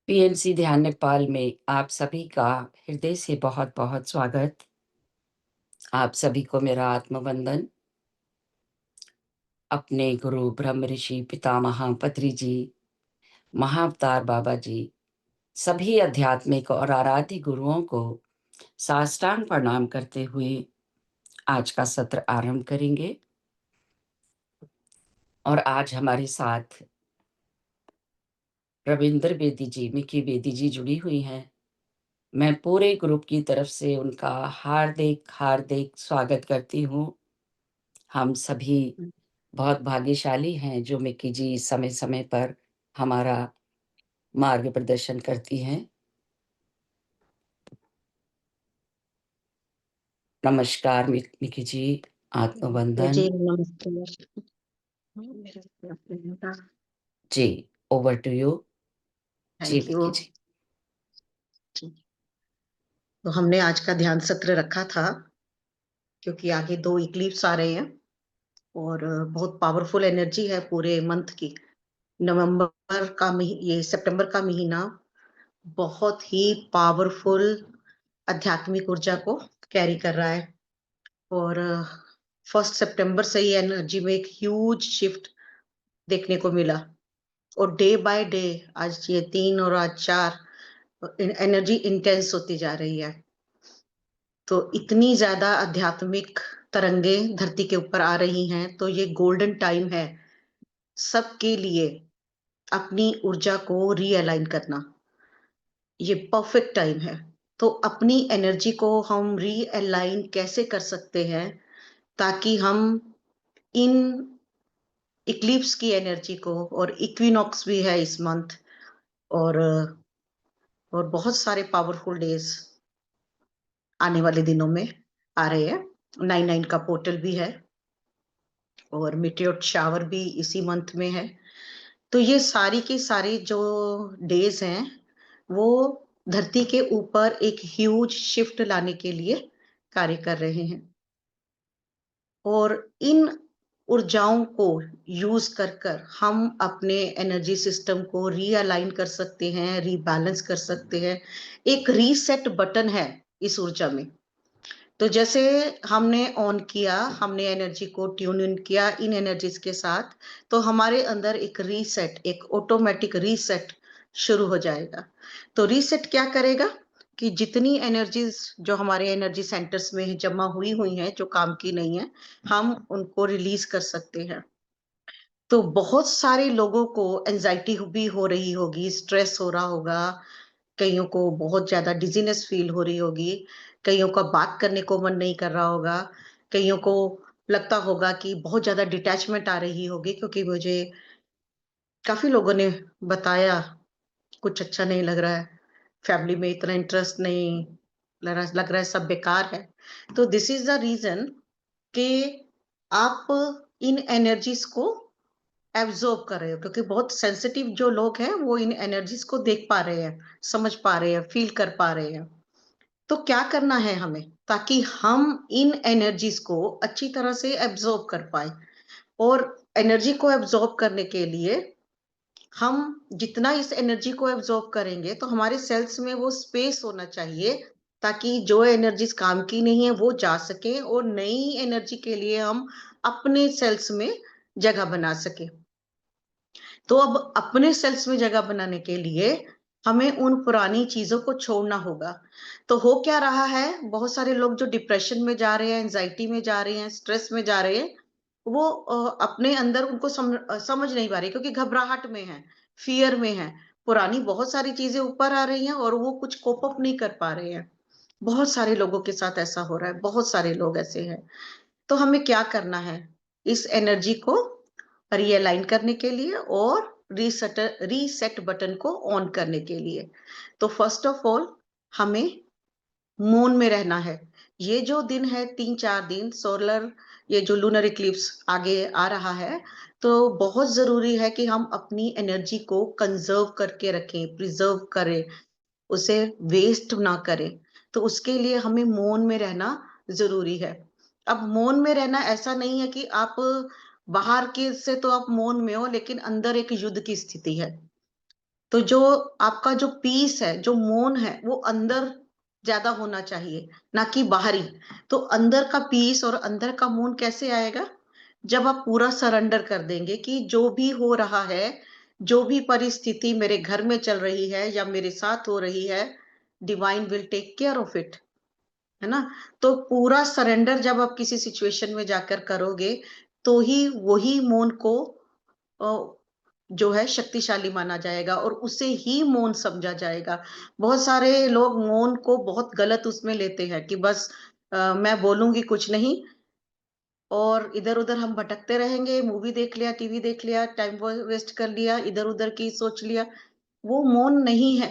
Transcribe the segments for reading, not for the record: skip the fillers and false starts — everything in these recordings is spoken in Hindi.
पीएनसी ध्यान नेपाल में आप सभी का हृदय से बहुत-बहुत स्वागत। आप सभी को मेरा आत्मवंदन। अपने गुरु ब्रह्म ऋषि पितामह पत्री जी, महाअवतार बाबा जी, सभी आध्यात्मिक और आराध्य गुरुओं को साष्टांग प्रणाम करते हुए आज का सत्र आरंभ करेंगे। और आज हमारे साथ रविंद्र बेदी जी, मिकी बेदी जी जुड़ी हुई हैं। मैं पूरे ग्रुप की तरफ से उनका हार्दिक स्वागत करती हूँ। हम सभी बहुत भाग्यशाली हैं जो मिक्की जी समय-समय पर हमारा मार्ग प्रदर्शन करती हैं। नमस्कार मिक्की जी, नमस्ते आत्मवंदन। जी, नमस्ते। मेरा जी, ओवर टू यू। जी, थैंक यू। मिक्की जी। तो हमने आज का ध्यान सत्र रखा था क्योंकि आगे 2 इक्लिप्स आ रहे हैं और बहुत पावरफुल एनर्जी है पूरे मंथ की। ये सितंबर का महीना बहुत ही पावरफुल आध्यात्मिक ऊर्जा को कैरी कर रहा है और 1 सितंबर से ही एनर्जी में एक ह्यूज शिफ्ट देखने को मिला और डे बाय डे आज ये 3 और आज 4 एनर्जी इंटेंस होती जा रही है। तो इतनी ज्यादा आध्यात्मिक तरंगे धरती के ऊपर आ रही हैं, तो ये गोल्डन टाइम है सबके लिए अपनी ऊर्जा को रीअलाइन करना। ये परफेक्ट टाइम है। तो अपनी एनर्जी को हम रीअलाइन कैसे कर सकते हैं ताकि हम इन इक्लिप्स की एनर्जी को, और इक्विनॉक्स भी है इस मंथ, और और बहुत सारे पावरफुल डेज आने वाले दिनों में आ रहे हैं। 9/9 का पोर्टल भी है और मीटियोर शावर भी इसी मंथ में है। तो ये सारी की सारी जो डेज हैं वो धरती के ऊपर एक ह्यूज शिफ्ट लाने के लिए कार्य कर रहे हैं और इन ऊर्जाओं को यूज कर कर हम अपने एनर्जी सिस्टम को रीअलाइन कर सकते हैं, रीबैलेंस कर सकते हैं। एक रीसेट बटन है इस ऊर्जा में। तो जैसे हमने ऑन किया, हमने एनर्जी को ट्यून इन किया इन एनर्जीज के साथ, तो हमारे अंदर एक रीसेट, एक ऑटोमेटिक रीसेट शुरू हो जाएगा। तो रीसेट क्या करेगा कि जितनी एनर्जीज जो हमारे एनर्जी सेंटर्स में जमा हुई हैं, जो काम की नहीं है, हम उनको रिलीज कर सकते हैं। तो बहुत सारे लोगों को एंजाइटी भी हो रही होगी, स्ट्रेस हो रहा होगा, कईयों को बहुत ज्यादा डिजीनेस फील हो रही होगी, कईयों का बात करने को मन नहीं कर रहा होगा, कईयों को लगता होगा कि बहुत ज्यादा डिटैचमेंट आ रही होगी, क्योंकि मुझे काफी लोगों ने बताया कुछ अच्छा नहीं लग रहा है, फैमिली में इतना इंटरेस्ट नहीं, लग रहा है सब बेकार है। तो दिस इज द रीजन कि आप इन एनर्जीज को एब्जॉर्ब कर रहे हो, क्योंकि बहुत सेंसिटिव जो लोग हैं वो इन एनर्जीज को देख पा रहे हैं, समझ पा रहे हैं, फील कर पा रहे हैं। तो क्या करना है हमें ताकि हम इन एनर्जीज को अच्छी तरह से एब्जॉर्ब कर पाए। और एनर्जी को एब्जॉर्ब करने के लिए हम जितना इस एनर्जी को एब्जॉर्ब करेंगे तो हमारे सेल्स में वो स्पेस होना चाहिए ताकि जो एनर्जीज काम की नहीं है वो जा सके और नई एनर्जी के लिए हम अपने सेल्स में जगह बना सके। तो अब अपने सेल्स में जगह बनाने के लिए हमें उन पुरानी चीजों को छोड़ना होगा। तो हो क्या रहा है, बहुत सारे लोग जो डिप्रेशन में जा रहे हैं, एंजाइटी में जा रहे हैं, स्ट्रेस में जा रहे हैं, वो अपने अंदर उनको समझ नहीं पा रहे, क्योंकि घबराहट में है, फियर में है। पुरानी बहुत सारी चीजें ऊपर आ रही हैं और वो कुछ कोप अप नहीं कर पा रहे हैं। बहुत सारे लोगों के साथ ऐसा हो रहा है, बहुत सारे लोग ऐसे हैं। तो हमें क्या करना है इस एनर्जी को रियलाइन करने के लिए और रीसेट बटन को ऑन करने के लिए? तो फर्स्ट ऑफ ऑल हमें मून में रहना है। ये जो दिन है, 3-4 दिन सोलर, ये जो लूनर इक्लिप्स आगे आ रहा है, तो बहुत जरूरी है कि हम अपनी एनर्जी को कंजर्व करके रखें, प्रिजर्व करें, उसे वेस्ट ना करें। तो उसके लिए हमें मौन में रहना जरूरी है। अब मौन में रहना ऐसा नहीं है कि आप बाहर के से तो आप मौन में हो, लेकिन अंदर एक युद्ध की स्थिति है। तो जो आपका जो पीस है, जो मौन है, वो अंदर ज्यादा होना चाहिए, ना कि बाहरी। तो अंदर का पीस और अंदर का मौन कैसे आएगा? जब आप पूरा सरेंडर कर देंगे कि जो भी हो रहा है, जो भी परिस्थिति मेरे घर में चल रही है या मेरे साथ हो रही है, divine will take care of it, है ना? तो पूरा सरेंडर जब आप किसी सिचुएशन में जाकर करोगे, तो ही वही मौन को जो है शक्तिशाली माना जाएगा और उसे ही मौन समझा जाएगा। बहुत सारे लोग मौन को बहुत गलत उसमें लेते हैं कि बस मैं बोलूंगी कुछ नहीं और इधर उधर हम भटकते रहेंगे, मूवी देख लिया, टीवी देख लिया, टाइम वेस्ट कर लिया, इधर उधर की सोच लिया। वो मौन नहीं है।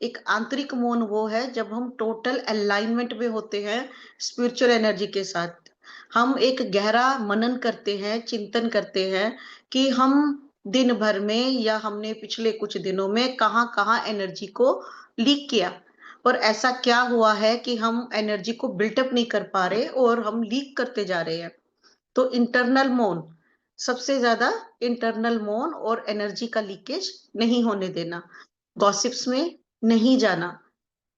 एक आंतरिक मौन वो है जब हम टोटल अलाइनमेंट में होते हैं स्पिरिचुअल एनर्जी के साथ। हम एक गहरा मनन करते हैं, चिंतन करते हैं कि हम दिन भर में या हमने पिछले कुछ दिनों में कहाँ कहाँ एनर्जी को लीक किया और ऐसा क्या हुआ है कि हम एनर्जी को बिल्टअप नहीं कर पा रहे और हम लीक करते जा रहे हैं। तो इंटरनल मौन, सबसे ज्यादा इंटरनल मौन और एनर्जी का लीकेज नहीं होने देना, गॉसिप्स में नहीं जाना।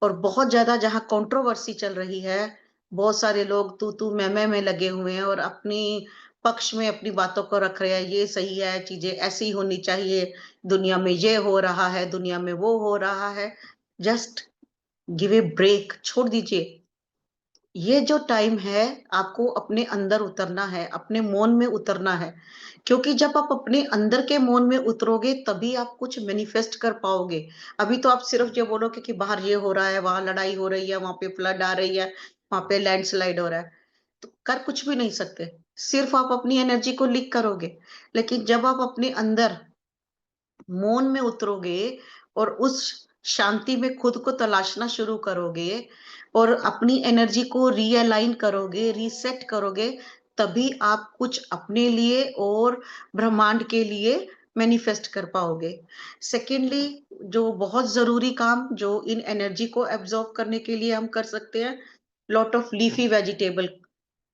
और बहुत ज्यादा जहां कंट्रोवर्सी चल रही है, बहुत सारे लोग तू मैं में लगे हुए हैं और अपनी पक्ष में अपनी बातों को रख रहे हैं, ये सही है, चीजें ऐसी होनी चाहिए, दुनिया में ये हो रहा है, दुनिया में वो हो रहा है। जस्ट गिव ए ब्रेक, छोड़ दीजिए। ये जो टाइम है, आपको अपने अंदर उतरना है, अपने मौन में उतरना है। क्योंकि जब आप अपने अंदर के मौन में उतरोगे तभी आप कुछ मैनिफेस्ट कर पाओगे। अभी तो आप सिर्फ ये बोलोगे कि बाहर ये हो रहा है, वहां लड़ाई हो रही है, वहां पे फ्लड आ रही है, वहां पे लैंडस्लाइड हो रहा है, तो कर कुछ भी नहीं सकते। सिर्फ आप अपनी एनर्जी को लीक करोगे। लेकिन जब आप अपने अंदर मौन में उतरोगे और उस शांति में खुद को तलाशना शुरू करोगे और अपनी एनर्जी को रीअलाइन करोगे, रीसेट करोगे, तभी आप कुछ अपने लिए और ब्रह्मांड के लिए मैनिफेस्ट कर पाओगे। सेकेंडली, जो बहुत जरूरी काम जो इन एनर्जी को एब्जॉर्ब करने के लिए हम कर सकते हैं, लॉट ऑफ लीफी वेजिटेबल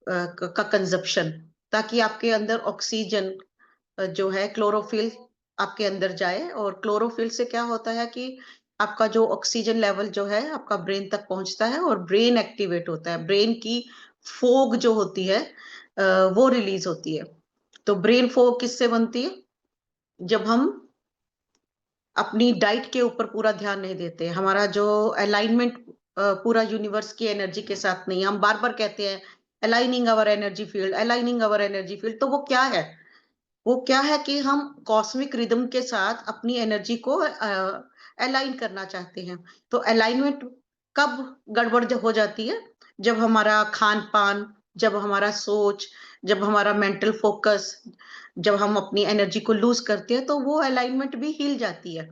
का कंजप्शन, ताकि आपके अंदर ऑक्सीजन जो है, क्लोरोफिल आपके अंदर जाए। और क्लोरोफिल से क्या होता है कि आपका जो ऑक्सीजन लेवल जो है आपका ब्रेन तक पहुंचता है और ब्रेन एक्टिवेट होता है, ब्रेन की फोग जो होती है वो रिलीज होती है। तो ब्रेन फोग किससे बनती है? जब हम अपनी डाइट के ऊपर पूरा ध्यान नहीं देते, हमारा जो अलाइनमेंट पूरा यूनिवर्स की एनर्जी के साथ नहीं, हम बार बार कहते हैं aligning our energy field, aligning our energy field. तो वो क्या है? वो क्या है कि हम कॉस्मिक रिदम के साथ अपनी एनर्जी को अलाइन करना चाहते हैं। तो अलाइनमेंट कब गड़बड़ हो जाती है? जब हमारा खान पान, जब हमारा सोच, जब हमारा मेंटल फोकस, जब हम अपनी एनर्जी को लूज करते हैं, तो वो अलाइनमेंट भी हिल जाती है।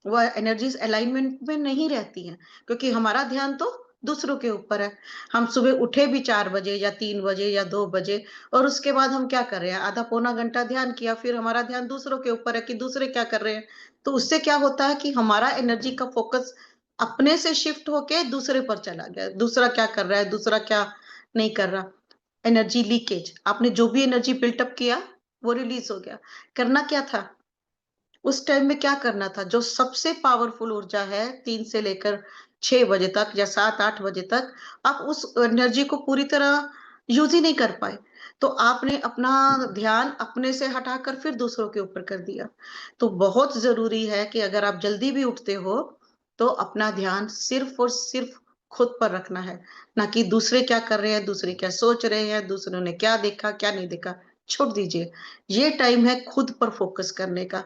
वो एनर्जीज अलाइनमेंट में नहीं रहती हैं, क्योंकि हमारा ध्यान तो दूसरों के ऊपर है। हम सुबह उठे भी 4 बजे या 3 बजे या 2 बजे, और उसके बाद हम क्या कर रहे हैं? आधा पौना घंटा ध्यान किया, फिर हमारा ध्यान दूसरों के ऊपर है कि दूसरे क्या कर रहे हैं। तो उससे क्या होता है कि हमारा एनर्जी का फोकस अपने से शिफ्ट होके दूसरे पर चला गया, दूसरा क्या कर रहा है, दूसरा क्या नहीं कर रहा। एनर्जी लीकेज, आपने जो भी एनर्जी बिल्टअप किया वो रिलीज हो गया। करना क्या था उस टाइम में? क्या करना था? जो सबसे पावरफुल ऊर्जा है 3 से लेकर 6 बजे तक या 7-8 बजे तक, आप उस एनर्जी को पूरी तरह यूज ही नहीं कर पाए। तो आपने अपना ध्यान अपने से हटाकर फिर दूसरों के ऊपर कर दिया। तो बहुत जरूरी है कि अगर आप जल्दी भी उठते हो तो अपना ध्यान सिर्फ और सिर्फ खुद पर रखना है, ना कि दूसरे क्या कर रहे हैं, दूसरे क्या सोच रहे हैं, दूसरों ने क्या देखा क्या नहीं देखा। छोड़ दीजिए। ये टाइम है खुद पर फोकस करने का।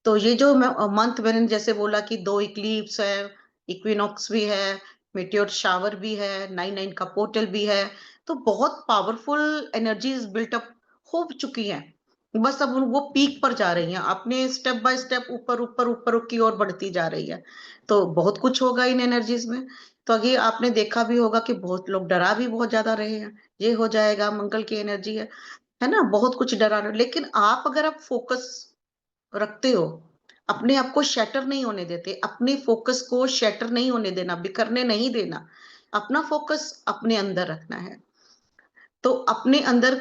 तो ये जो मंथ मैंने जैसे बोला कि 2 इक्लिप्स है, इक्विनॉक्स भी है, मेटियोर शावर भी है, 9-9 का पोर्टल भी है। तो बहुत पावरफुल एनर्जीज बिल्टअप हो चुकी हैं। बस अब वो पीक पर जा रही हैं, अपने स्टेप बाय स्टेप ऊपर ऊपर ऊपर की ओर बढ़ती जा रही है। तो बहुत कुछ होगा इन एनर्जीज में। तो अभी आपने देखा भी होगा कि बहुत लोग डरा भी बहुत ज्यादा रहे हैं, ये हो जाएगा, मंगल की एनर्जी है ना, बहुत कुछ डरा रहे। लेकिन आप अगर आप फोकस रखते हो, अपने आप को शैटर नहीं होने देते, अपने फोकस को शैटर नहीं होने देना, बिखरने नहीं देना, अपना फोकस अपने अंदर रखना है। तो अपने अंदर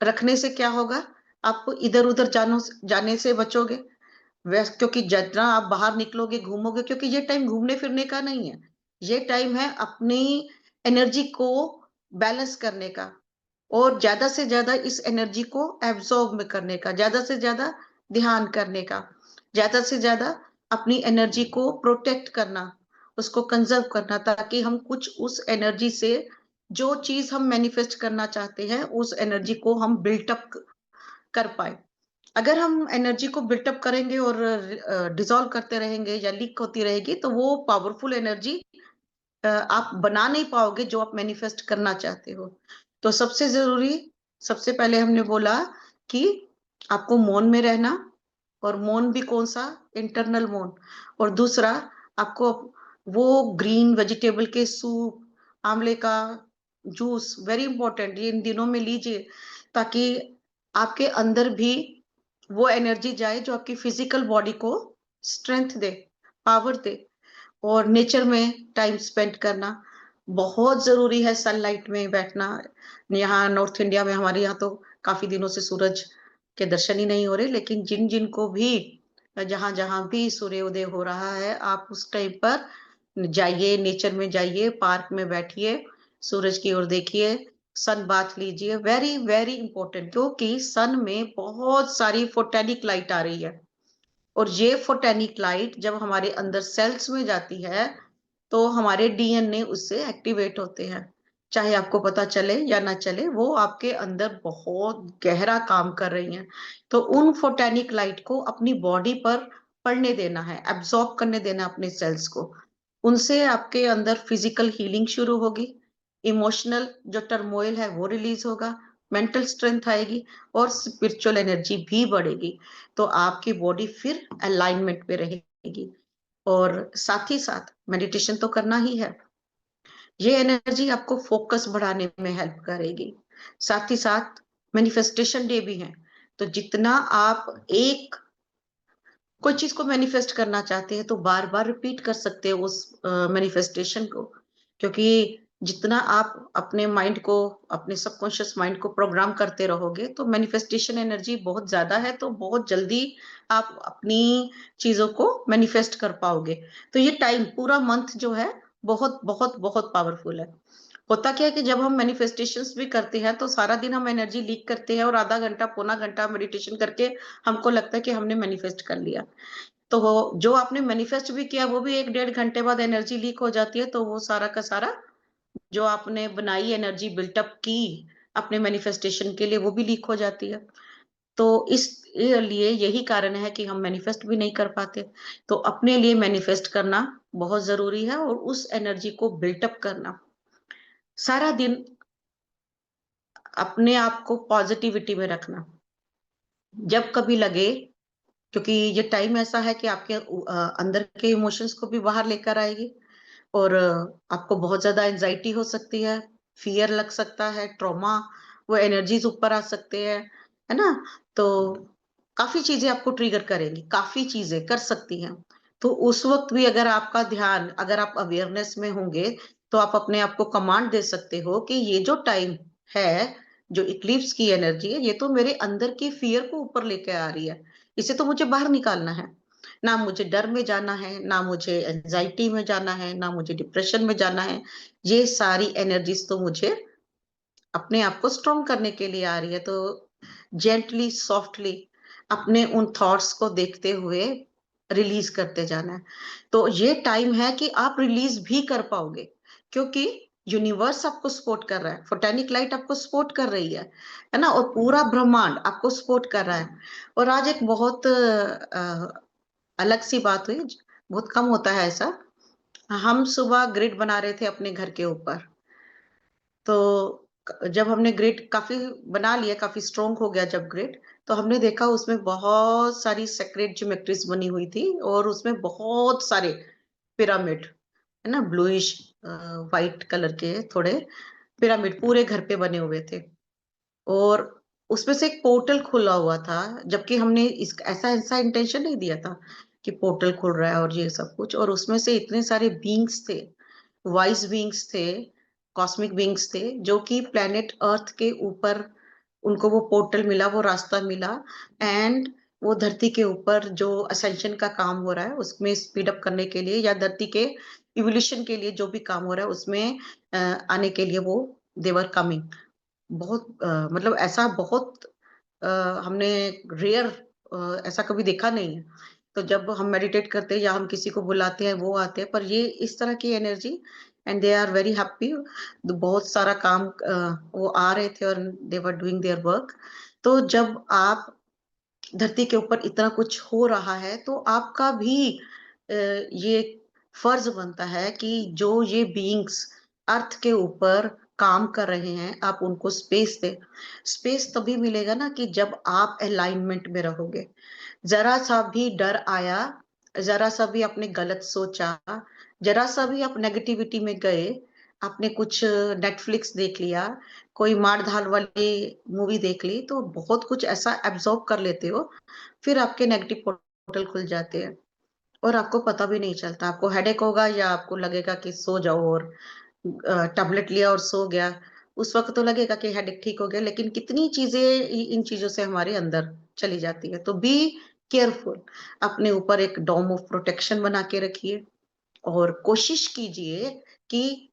रखने से क्या होगा? आप इधर उधर जाने से बचोगे। वैसे क्योंकि जितना आप बाहर निकलोगे घूमोगे, क्योंकि ये टाइम घूमने फिरने का नहीं है, ये टाइम है अपनी एनर्जी को बैलेंस करने का, और ज्यादा से ज्यादा इस एनर्जी को एब्जॉर्ब में करने का, ज्यादा से ज्यादा ध्यान करने का, ज्यादा से ज्यादा अपनी एनर्जी को प्रोटेक्ट करना, उसको कंजर्व करना, ताकि हम कुछ उस एनर्जी से जो चीज हम मैनिफेस्ट करना चाहते हैं उस एनर्जी को हम बिल्टअप कर पाए। अगर हम एनर्जी को बिल्टअप करेंगे और डिसॉल्व करते रहेंगे या लीक होती रहेगी, तो वो पावरफुल एनर्जी आप बना नहीं पाओगे जो आप मैनिफेस्ट करना चाहते हो। तो सबसे जरूरी, सबसे पहले हमने बोला कि आपको मौन में रहना, और मौन भी कौन सा, इंटरनल मौन। और दूसरा, आपको वो ग्रीन वेजिटेबल के सूप, आंवले का जूस, वेरी इंपॉर्टेंट, ये इन दिनों में लीजिए, ताकि आपके अंदर भी वो एनर्जी जाए जो आपकी फिजिकल बॉडी को स्ट्रेंथ दे, पावर दे। और नेचर में टाइम स्पेंड करना बहुत जरूरी है, सनलाइट में बैठना। यहाँ नॉर्थ इंडिया में, हमारे यहाँ तो काफी दिनों से सूरज के दर्शन ही नहीं हो रहे, लेकिन जिन जिन को भी, जहां जहां भी सूर्योदय हो रहा है, आप उस टाइम पर जाइए, नेचर में जाइए, पार्क में बैठिए, सूरज की ओर देखिए, सन बाथ लीजिए। वेरी वेरी इंपॉर्टेंट, क्योंकि सन में बहुत सारी फोटोनिक लाइट आ रही है, और ये फोटोनिक लाइट जब हमारे अंदर सेल्स में जाती है, तो हमारे डीएनए उससे एक्टिवेट होते हैं। चाहे आपको पता चले या ना चले, वो आपके अंदर बहुत गहरा काम कर रही हैं। तो उन फोटोनिक लाइट को अपनी बॉडी पर पड़ने देना है, एब्जॉर्ब करने देना अपने सेल्स को। उनसे आपके अंदर फिजिकल हीलिंग शुरू होगी, इमोशनल जो टर्मोइल है वो रिलीज होगा, मेंटल स्ट्रेंथ आएगी, और स्पिरिचुअल एनर्जी भी बढ़ेगी। तो आपकी बॉडी फिर अलाइनमेंट में रहेगी। और साथ ही साथ मेडिटेशन तो करना ही है, ये एनर्जी आपको फोकस बढ़ाने में हेल्प करेगी। साथ ही साथ मैनिफेस्टेशन डे भी है, तो जितना आप एक कोई चीज को मैनिफेस्ट करना चाहते हैं, तो बार बार रिपीट कर सकते हैं उस मैनिफेस्टेशन को, क्योंकि जितना आप अपने माइंड को, अपने सबकॉन्शियस माइंड को प्रोग्राम करते रहोगे, तो मैनिफेस्टेशन एनर्जी बहुत ज्यादा है, तो बहुत जल्दी आप अपनी चीजों को मैनिफेस्ट कर पाओगे। तो ये टाइम, पूरा मंथ जो है, बहुत बहुत बहुत पावरफुल है। होता क्या है कि जब हम मैनिफेस्टेशंस भी करते हैं, तो सारा दिन हम एनर्जी लीक करते हैं, और आधा घंटा पौना घंटा मेडिटेशन करके हमको लगता है कि हमने मैनिफेस्ट कर लिया। तो जो आपने मैनिफेस्ट भी किया, वो भी 1 डेढ़ घंटे बाद एनर्जी लीक हो जाती है, तो वो सारा का सारा जो आपने बनाई एनर्जी बिल्टअप की अपने मैनिफेस्टेशन के लिए, वो भी लीक हो जाती है। तो इस लिए यही कारण है कि हम मैनिफेस्ट भी नहीं कर पाते। तो अपने लिए मैनिफेस्ट करना बहुत जरूरी है, और उस एनर्जी को बिल्टअप करना सारा दिन, अपने आप को पॉजिटिविटी में रखना। जब कभी लगे, क्योंकि ये टाइम ऐसा है कि आपके अंदर के इमोशंस को भी बाहर लेकर आएगी, और आपको बहुत ज्यादा एंजाइटी हो सकती है, फियर लग सकता है, ट्रॉमा, वो एनर्जीज ऊपर आ सकते हैं, है ना। तो काफी चीजें आपको ट्रिगर करेंगी, काफी चीजें कर सकती हैं। तो उस वक्त भी अगर आपका ध्यान, अगर आप अवेयरनेस में होंगे, तो आप अपने आप को कमांड दे सकते हो कि ये जो टाइम है, जो इक्लिप्स की एनर्जी है, ये तो मेरे अंदर की फियर को ऊपर लेके आ रही है, इसे तो मुझे बाहर निकालना है। ना मुझे डर में जाना है, ना मुझे एंजाइटी में जाना है, ना मुझे डिप्रेशन में जाना है। ये सारी एनर्जीज तो मुझे अपने आप को स्ट्रॉन्ग करने के लिए आ रही है। तो जेंटली, सॉफ्टली अपने उन थॉट्स को देखते हुए रिलीज करते जाना है। तो ये टाइम है कि आप रिलीज भी कर पाओगे, क्योंकि यूनिवर्स आपको सपोर्ट कर रहा है, फोटोनिक लाइट आपको सपोर्ट कर रही है ना, और पूरा ब्रह्मांड आपको सपोर्ट कर रहा है। और आज एक बहुत अलग सी बात हुई, बहुत कम होता है ऐसा। हम सुबह ग्रिड बना रहे थे अपने घर के ऊपर, तो जब हमने ग्रिड काफी बना लिया, काफी स्ट्रोंग हो गया जब ग्रिड, तो हमने देखा उसमें बहुत सारी सेक्रेट ज्योमेट्रीज बनी हुई थी, और उसमें बहुत सारे पिरामिड, है ना, ब्लूइश वाइट कलर के थोड़े पिरामिड पूरे घर पे बने हुए थे। और उसमें से एक पोर्टल खुला हुआ था, जबकि हमने इस ऐसा ऐसा इंटेंशन नहीं दिया था कि पोर्टल खुल रहा है और ये सब कुछ। और उसमें से इतने सारे बींग्स थे, वाइज बींग्स थे, कॉस्मिक बींग्स थे, जो कि प्लेनेट अर्थ के ऊपर उनको वो पोर्टल मिला, वो रास्ता मिला। एंड वो धरती के ऊपर जो असेंशन का काम हो रहा है उसमें स्पीड अप करने के लिए, या धरती के इवोल्यूशन के लिए जो भी काम हो रहा है उसमें आने के लिए वो देवर कमिंग। बहुत मतलब ऐसा बहुत अ, हमने रेयर ऐसा कभी देखा नहीं है। तो जब हम मेडिटेट करते हैं या हम किसी को बुलाते हैं वो आते हैं, पर ये इस तरह की energy, and they are very happy. बहुत सारा काम वो आ रहे थे और they were doing their work. तो जब आप धरती के ऊपर इतना कुछ हो रहा है तो आपका भी ये फर्ज बनता है कि जो ये बीइंग्स अर्थ के ऊपर काम कर रहे हैं आप उनको स्पेस दें। स्पेस तभी मिलेगा ना कि जब आप अलाइनमेंट में रहोगे। जरा सा भी डर आया, जरा सा भी आपने गलत सोचा, जरा सा भी आप नेगेटिविटी में गए, आपने कुछ नेटफ्लिक्स देख लिया, कोई मार धाड़ वाली मूवी देख ली, तो बहुत कुछ ऐसा एब्जॉर्ब कर लेते हो, फिर आपके नेगेटिव पोर्टल खुल जाते हैं और आपको पता भी नहीं चलता। आपको हेडेक होगा या आपको लगेगा कि सो जाओ, और टैबलेट लिया और सो गया। उस वक्त तो लगेगा कि हेडेक ठीक हो गया, लेकिन कितनी चीजें इन चीजों से हमारे अंदर चली जाती है। तो बी केयरफुल, अपने ऊपर एक डोम ऑफ प्रोटेक्शन बना के रखिए और कोशिश कीजिए कि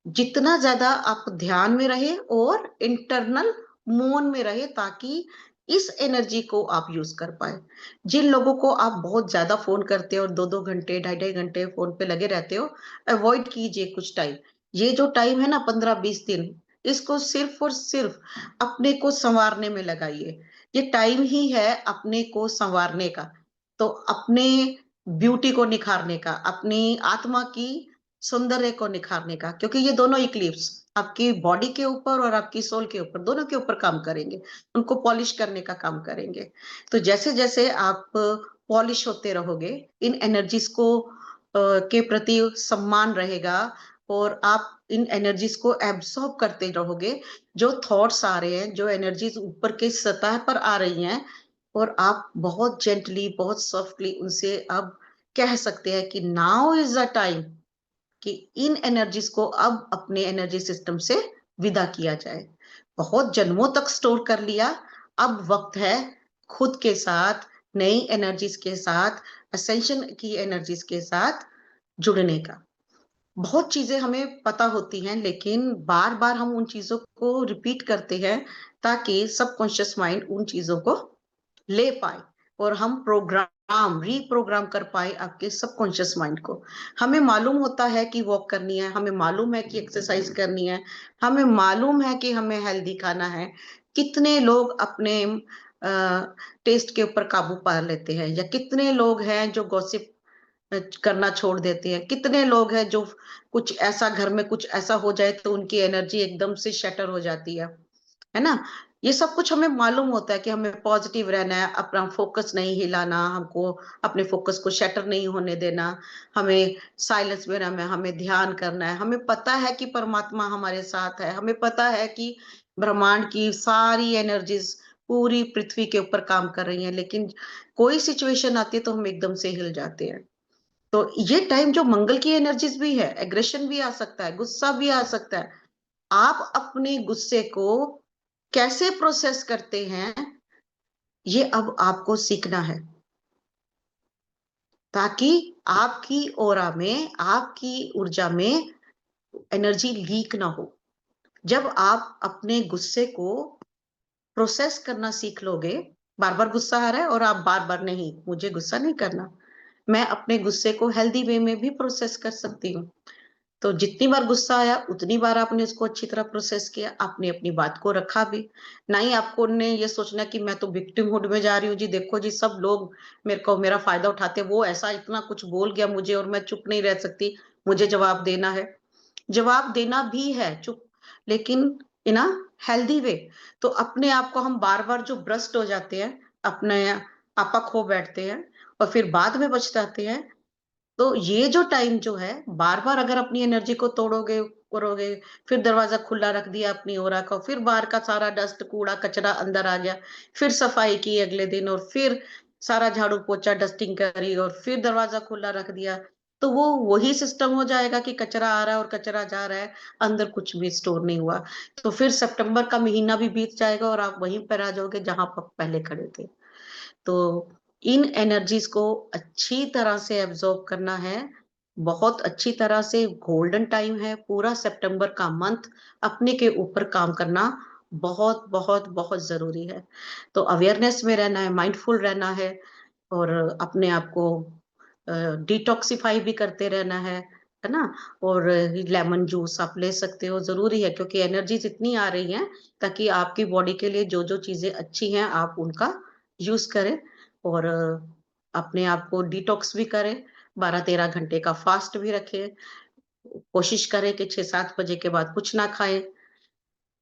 जितना ज्यादा आप ध्यान में रहे और इंटरनल मोन में रहे, ताकि इस एनर्जी को आप यूज कर पाए। जिन लोगों को आप बहुत ज्यादा फोन करते हो और 2-2 घंटे 2.5-2.5 घंटे फोन पे लगे रहते हो, अवॉइड कीजिए कुछ टाइम। ये जो टाइम है ना, 15-20 दिन, इसको सिर्फ और सिर्फ अपने को संवारने में लगाइए। ये टाइम ही है अपने को संवारने का। तो अपने ब्यूटी को निखारने का, अपनी आत्मा की सौंदर्य को निखारने का, क्योंकि ये दोनों इक्लिप्स आपकी बॉडी के ऊपर और आपकी सोल के ऊपर, दोनों के ऊपर काम करेंगे, उनको पॉलिश करने का काम करेंगे। तो जैसे जैसे आप पॉलिश होते रहोगे, इन एनर्जीज को के प्रति सम्मान रहेगा और आप इन एनर्जीज को एब्सॉर्ब करते रहोगे। जो थॉट्स आ रहे हैं, जो एनर्जीज ऊपर के सतह पर आ रही हैं, और आप बहुत जेंटली बहुत सॉफ्टली उनसे अब कह सकते हैं कि नाउ इज द टाइम कि इन एनर्जीज को अब अपने एनर्जी सिस्टम से विदा किया जाए। बहुत जन्मों तक स्टोर कर लिया, अब वक्त है खुद के साथ, नई एनर्जीज के साथ, असेंशन की एनर्जीज के साथ जुड़ने का। बहुत चीजें हमें पता होती हैं, लेकिन बार बार हम उन चीजों को रिपीट करते हैं ताकि सबकॉन्शियस माइंड उन चीजों को ले पाए और हम प्रोग्राम रीप्रोग्राम कर पाए आपके सबकॉन्शियस माइंड को। हमें मालूम होता है कि वॉक करनी है, हमें मालूम है कि एक्सरसाइज करनी है, हमें मालूम है कि हमें हेल्दी खाना है। कितने लोग अपने टेस्ट के ऊपर काबू पा लेते हैं, या कितने लोग हैं जो गॉसिप करना छोड़ देते हैं। कितने लोग हैं जो कुछ ऐसा घर में कुछ ऐसा हो जाए तो उनकी एनर्जी एकदम से शटर हो जाती है ना। ये सब कुछ हमें मालूम होता है कि हमें पॉजिटिव रहना है, अपना फोकस नहीं हिलाना, हमको अपने फोकस को शटर नहीं होने देना, हमें साइलेंस में रहना है, हमें ध्यान करना है। हमें पता है कि परमात्मा हमारे साथ है, हमें पता है कि ब्रह्मांड की सारी एनर्जीज पूरी पृथ्वी के ऊपर काम कर रही हैं, लेकिन कोई सिचुएशन आती है तो हम एकदम से हिल जाते हैं। तो ये टाइम जो मंगल की एनर्जीज भी है, एग्रेशन भी आ सकता है, गुस्सा भी आ सकता है। आप अपने गुस्से को कैसे प्रोसेस करते हैं, ये अब आपको सीखना है, ताकि आपकी ओरा में, आपकी ऊर्जा में एनर्जी लीक ना हो। जब आप अपने गुस्से को प्रोसेस करना सीख लोगे, बार बार गुस्सा आ रहा है और आप बार बार, नहीं मुझे गुस्सा नहीं करना, मैं अपने गुस्से को हेल्दी वे में भी प्रोसेस कर सकती हूँ। तो जितनी बार गुस्सा आया उतनी बार आपने उसको अच्छी तरह प्रोसेस किया, आपने अपनी बात को रखा भी। ना ही आपको ने ये सोचना कि मैं तो विक्टिमहुड में जा रही हूँ जी, देखो जी सब लोग मेरे को मेरा फायदा उठाते हैं, वो ऐसा इतना कुछ बोल गया मुझे और मैं चुप नहीं रह सकती, मुझे जवाब देना है। जवाब देना भी है, चुप, लेकिन इन अ हेल्दी वे। तो अपने आप को हम बार बार जो भ्रष्ट हो जाते हैं, अपने आपा खो बैठते हैं और फिर बाद में पछताते हैं। तो ये जो टाइम जो है, बार बार अगर अपनी एनर्जी को तोड़ोगे करोगे, फिर दरवाजा खुला रख दिया अपनी ओरा का, फिर बाहर का सारा डस्ट कूड़ा कचरा अंदर आ गया, फिर सफाई की अगले दिन, और फिर सारा झाड़ू पोछा डस्टिंग करी और फिर दरवाजा खुला रख दिया, तो वो वही सिस्टम हो जाएगा कि कचरा आ रहा है और कचरा जा रहा है, अंदर कुछ भी स्टोर नहीं हुआ। तो फिर सितंबर का महीना भी बीत जाएगा और आप वहीं पर आ जाओगे जहां आप पहले खड़े थे। तो इन एनर्जीज को अच्छी तरह से एब्जॉर्ब करना है, बहुत अच्छी तरह से। गोल्डन टाइम है, पूरा सितंबर का मंथ अपने के ऊपर काम करना बहुत बहुत बहुत जरूरी है। तो अवेयरनेस में रहना है, माइंडफुल रहना है, और अपने आप को डिटॉक्सिफाई भी करते रहना है ना। और लेमन जूस आप ले सकते हो, जरूरी है, क्योंकि एनर्जीज इतनी आ रही हैं, ताकि आपकी बॉडी के लिए जो जो चीजें अच्छी हैं आप उनका यूज करें। और अपने आप को डिटॉक्स भी करें, 12-13 घंटे का फास्ट भी रखें। कोशिश करें कि 6-7 बजे के बाद कुछ ना खाएं,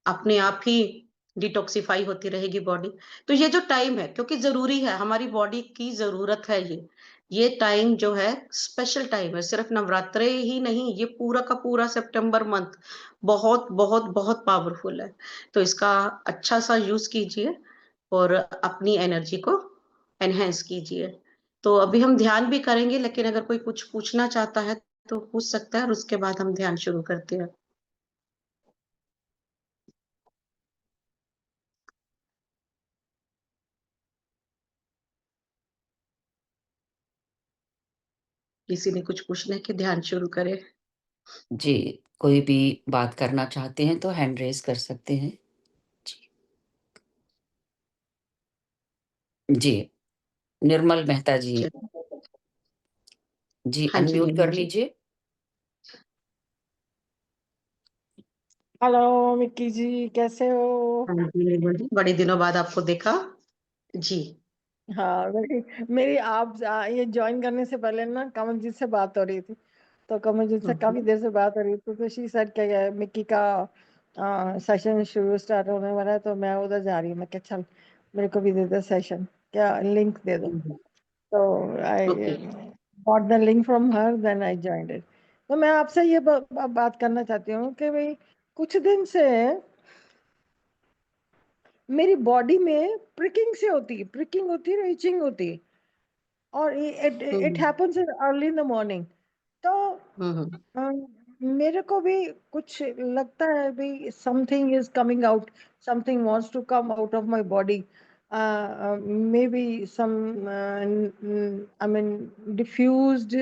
अपने आप ही डिटॉक्सिफाई होती रहेगी बॉडी। तो ये जो टाइम है, क्योंकि जरूरी है, हमारी बॉडी की जरूरत है ये टाइम जो है स्पेशल टाइम है। सिर्फ नवरात्रे ही नहीं, ये पूरा का पूरा सितंबर मंथ बहुत बहुत बहुत पावरफुल है। तो इसका अच्छा सा यूज कीजिए और अपनी एनर्जी को एनहेंस कीजिए। तो अभी हम ध्यान भी करेंगे, लेकिन अगर कोई कुछ पूछना चाहता है तो पूछ सकता है, और उसके बाद हम ध्यान शुरू करते हैं। किसी ने कुछ पूछना है कि ध्यान शुरू करें? जी, कोई भी बात करना चाहते हैं तो हैंड रेज़ कर सकते हैं। जी। जी, निर्मल मेहता जी। चलिए। जी, हाँ जी, अनम्यूट निर्मल कर जी। लीजिए। हेलो मिक्की जी, कैसे हो? हाँ जी, निर्मल जी, बड़े दिनों बाद आपको देखा। जी। हाँ, मेरी आप ये ज्वाइन करने से पहले ना कमलजीत से बात हो रही थी। तो कमलजीत से काफी हम्म, देर से बात हो रही थी, तो शी सेड क्या मिक्की का सेशन शुरू स्टार्ट होने वाला है, तो मैं उधर जा रही हूँ। मैं क्या, चल मेरे को भी दे दो सेशन, क्या लिंक दे दो। हम्म, तो I okay. Got the link from her, then I joined it. तो मैं आपसे ये बात करना चाहती हूँ कि भाई कुछ दिन से मेरी बॉडी में प्रिकिंग होती है, इचिंग होती है, और it hmm, happens early in the morning. तो हम्म, अम, मेरे को भी कुछ लगता है भी something is coming out, something wants to come out of my body, maybe some I mean diffused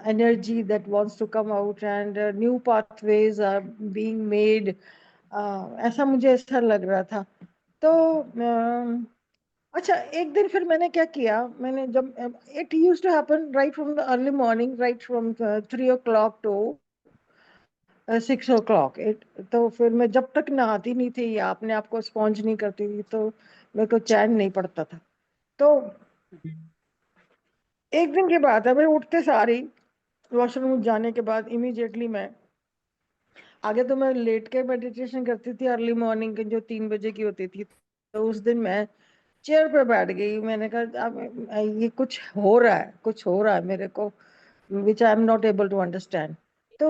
energy that wants to come out, and new pathways are being made. ऐसा मुझे ऐसा लग रहा था। तो अच्छा, एक दिन फिर मैंने क्या किया, मैंने जब it use to happen right from the early morning, right from 3 o'clock to 6 o'clock। तो फिर मैं जब तक नहाती नहीं थी या अपने आप को स्पॉन्ज नहीं करती थी, तो मेरे को चैन नहीं पड़ता था। तो एक दिन की बात है, मैं उठते सारी वॉशरूम जाने के बाद इमीडिएटली मैं आगे, तो मैं लेट के मेडिटेशन करती थी अर्ली मॉर्निंग के, जो 3 बजे की होती थी। तो उस दिन मैं चेयर पे बैठ गई। मैंने कहा अब ये कुछ हो रहा है, कुछ हो रहा है मेरे को, which I am not able to understand. तो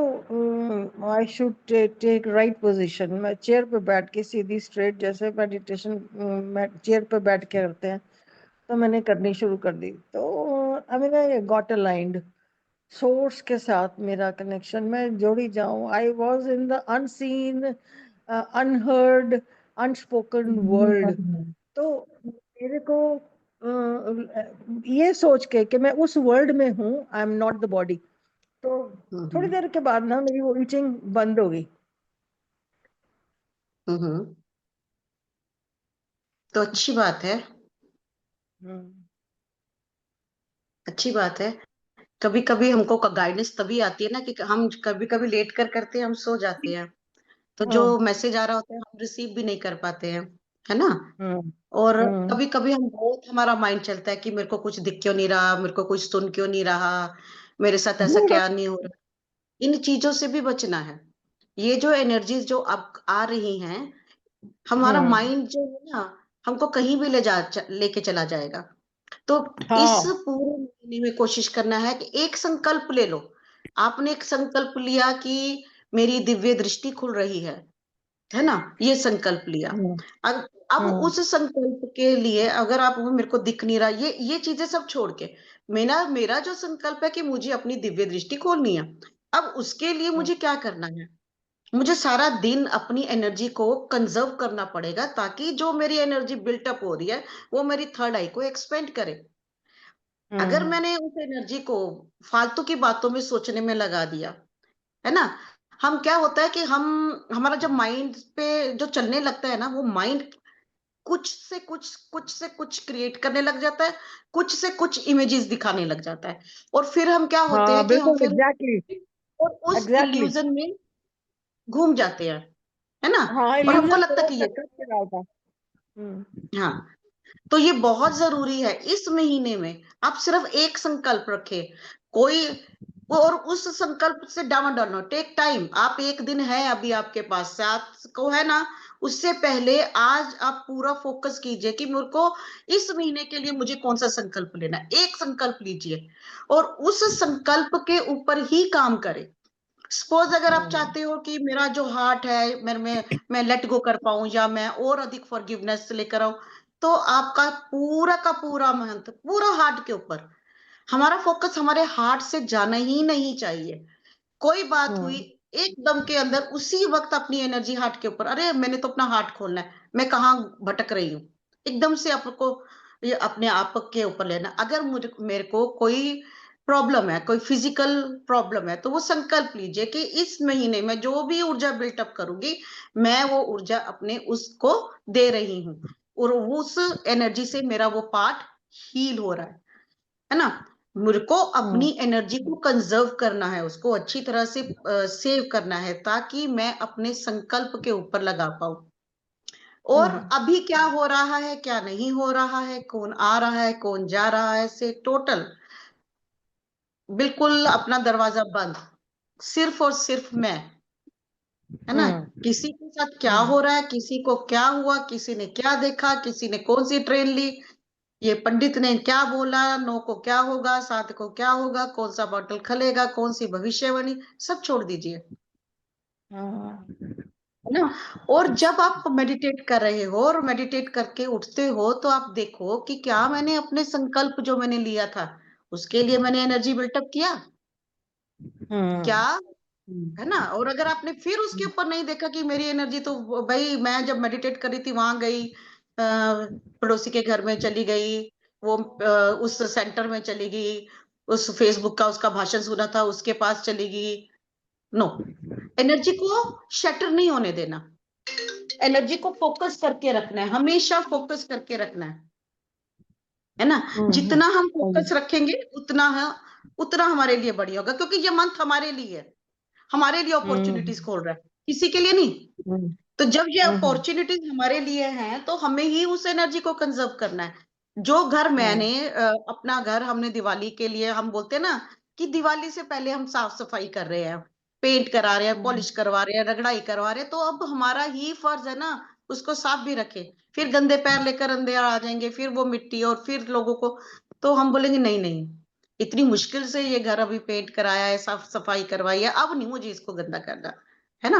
I should take right position. मैं चेयर पे बैठ के सीधी स्ट्रेट, जैसे मेडिटेशन चेयर पे बैठ के करते हैं, तो मैंने करनी शुरू कर दी। तो I mean I got aligned source के साथ, मेरा कनेक्शन, मैं जोड़ी जाऊं। I was in the unseen, unheard, unspoken world. तो मेरे को ये सोच के कि मैं उस वर्ल्ड में हूँ, आई एम नॉट द बॉडी। तो थोड़ी हम्म, देर के बाद ना मेरी वो ईचिंग बंद हो गई। हम्म। तो अच्छी बात है, हम्म। अच्छी बात है। कभी कभी हमको गाइडेंस तभी आती है ना, कि हम कभी कभी लेट कर करते हैं, हम सो जाते हैं, तो जो हम्म। मैसेज आ रहा होता है हम रिसीव भी नहीं कर पाते हैं, है ना। हम्म। और हम्म। कभी कभी हम बहुत, हमारा माइंड चलता है कि मेरे को कुछ दिख क्यों नहीं रहा, मेरे को कुछ सुन क्यों नहीं रहा, मेरे साथ ऐसा क्या नहीं हो रहा। इन चीजों से भी बचना है। ये जो एनर्जीज जो अब आ रही हैं, हमारा हम्म। माइंड जो है ना, हमको कहीं भी लेके चला जाएगा। तो इस हाँ। पूरे महीने में कोशिश करना है कि एक संकल्प ले लो। आपने एक संकल्प लिया कि मेरी दिव्य दृष्टि खुल रही है ना, ये संकल्प लिया। हम्म। अब हम्म। उस संकल्प के लिए, अगर आप वो मेरे को दिख नहीं रहा, ये चीजें सब छोड़ के, मेरा मेरा जो संकल्प है कि मुझे अपनी दिव्य दृष्टि खोलनी है, अब उसके लिए मुझे क्या करना है, मुझे सारा दिन अपनी एनर्जी को कंजर्व करना पड़ेगा, ताकि जो मेरी एनर्जी बिल्टअप हो रही है वो मेरी थर्ड आई को एक्सपेंड करे। अगर मैंने उस एनर्जी को फालतू की बातों में सोचने में लगा दिया, है ना, हम क्या होता है कि हम हमारा जब माइंड पे जो चलने लगता है ना, वो माइंड कुछ से कुछ क्रिएट करने लग जाता है, कुछ से कुछ इमेजेस दिखाने लग जाता है, और फिर हम क्या होते हाँ हैं कि हम बिल्कुल, फिर एग्जैक्टली और उस एग्जैक्टली। इल्यूजन में घूम जाते हैं, है ना, हाँ, और हमको इल्यूजन लगता है बहुत कि ये सक्सेस के रहा था। हाँ। तो ये बहुत जरूरी है, इस महीने में आप सिर्फ एक संकल्प रखें, कोई और उस संकल्प से डावाडोल ना, टेक टाइम। आप एक दिन है अभी आपके पास, साथ को है ना, उससे पहले आज आप पूरा फोकस कीजिए कि मेरे को इस महीने के लिए मुझे कौन सा संकल्प लेना है। एक संकल्प लीजिए और उस संकल्प के ऊपर ही काम करें। सपोज अगर आप चाहते हो कि मेरा जो हार्ट है मैं लेट गो कर पाऊं, या मैं और अधिक फॉरगिवनेस लेकर आऊं, तो आपका पूरा का पूरा मेहनत पूरा हार्ट के ऊपर, हमारा फोकस हमारे हार्ट से जाना ही नहीं चाहिए। कोई बात हुई, एकदम के अंदर उसी वक्त अपनी एनर्जी हार्ट के ऊपर, अरे मैंने तो अपना हार्ट खोलना है, मैं कहाँ भटक रही हूँ, एकदम से आपको ये अपने आप के ऊपर लेना। अगर मुझे मेरे को कोई प्रॉब्लम है, कोई फिजिकल प्रॉब्लम है, तो वो संकल्प लीजिए कि इस महीने में जो भी ऊर्जा बिल्टअप करूंगी, मैं वो ऊर्जा अपने उसको दे रही हूँ, और उस एनर्जी से मेरा वो पार्ट हील हो रहा है ना। मेरे को अपनी एनर्जी को कंजर्व करना है, उसको अच्छी तरह से सेव करना है, ताकि मैं अपने संकल्प के ऊपर लगा पाऊं। और अभी क्या हो रहा है, क्या नहीं हो रहा है, कौन आ रहा है, कौन जा रहा है, से टोटल बिल्कुल अपना दरवाजा बंद, सिर्फ और सिर्फ मैं, है ना। किसी के साथ क्या हो रहा है, किसी को क्या हुआ, किसी ने क्या देखा, किसी ने कौन सी ट्रेन ली, ये पंडित ने क्या बोला, 9 को क्या होगा, 7 को क्या होगा, कौन सा बॉटल खलेगा, कौन सी भविष्यवाणी, सब छोड़ दीजिए, है ना। और जब आप मेडिटेट कर रहे हो और मेडिटेट करके उठते हो, तो आप देखो कि क्या मैंने अपने संकल्प जो मैंने लिया था उसके लिए मैंने एनर्जी बिल्टअप किया क्या, है ना। और अगर आपने फिर उसके ऊपर नहीं देखा कि मेरी एनर्जी तो भाई, मैं जब मेडिटेट कर रही थी वहां गई, पड़ोसी के घर में चली गई, वो उस सेंटर में चली गई, उस फेसबुक का उसका भाषण सुना था उसके पास चली गई, नो। एनर्जी को शटर नहीं होने देना, एनर्जी को फोकस करके रखना है, हमेशा फोकस करके रखना है ना। जितना हम फोकस रखेंगे उतना हमारे लिए बढ़िया होगा, क्योंकि ये मंथ हमारे लिए है, हमारे लिए अपॉर्चुनिटीज खोल रहा है, किसी के लिए नहीं। तो जब ये अपॉर्चुनिटीज हमारे लिए हैं, तो हमें ही उस एनर्जी को कंजर्व करना है। जो घर मैंने अपना घर हमने दिवाली के लिए, हम बोलते हैं ना कि दिवाली से पहले हम साफ सफाई कर रहे हैं, पेंट करा रहे हैं, पॉलिश करवा रहे हैं, रगड़ाई करवा रहे हैं, तो अब हमारा ही फर्ज है ना उसको साफ भी रखे। फिर गंदे पैर लेकर अंदर आ जाएंगे, फिर वो मिट्टी, और फिर लोगों को, तो हम बोलेंगे नहीं नहीं, इतनी मुश्किल से ये घर अभी पेंट कराया है, साफ सफाई करवाई है, अब नहीं मुझे इसको गंदा करना, है ना।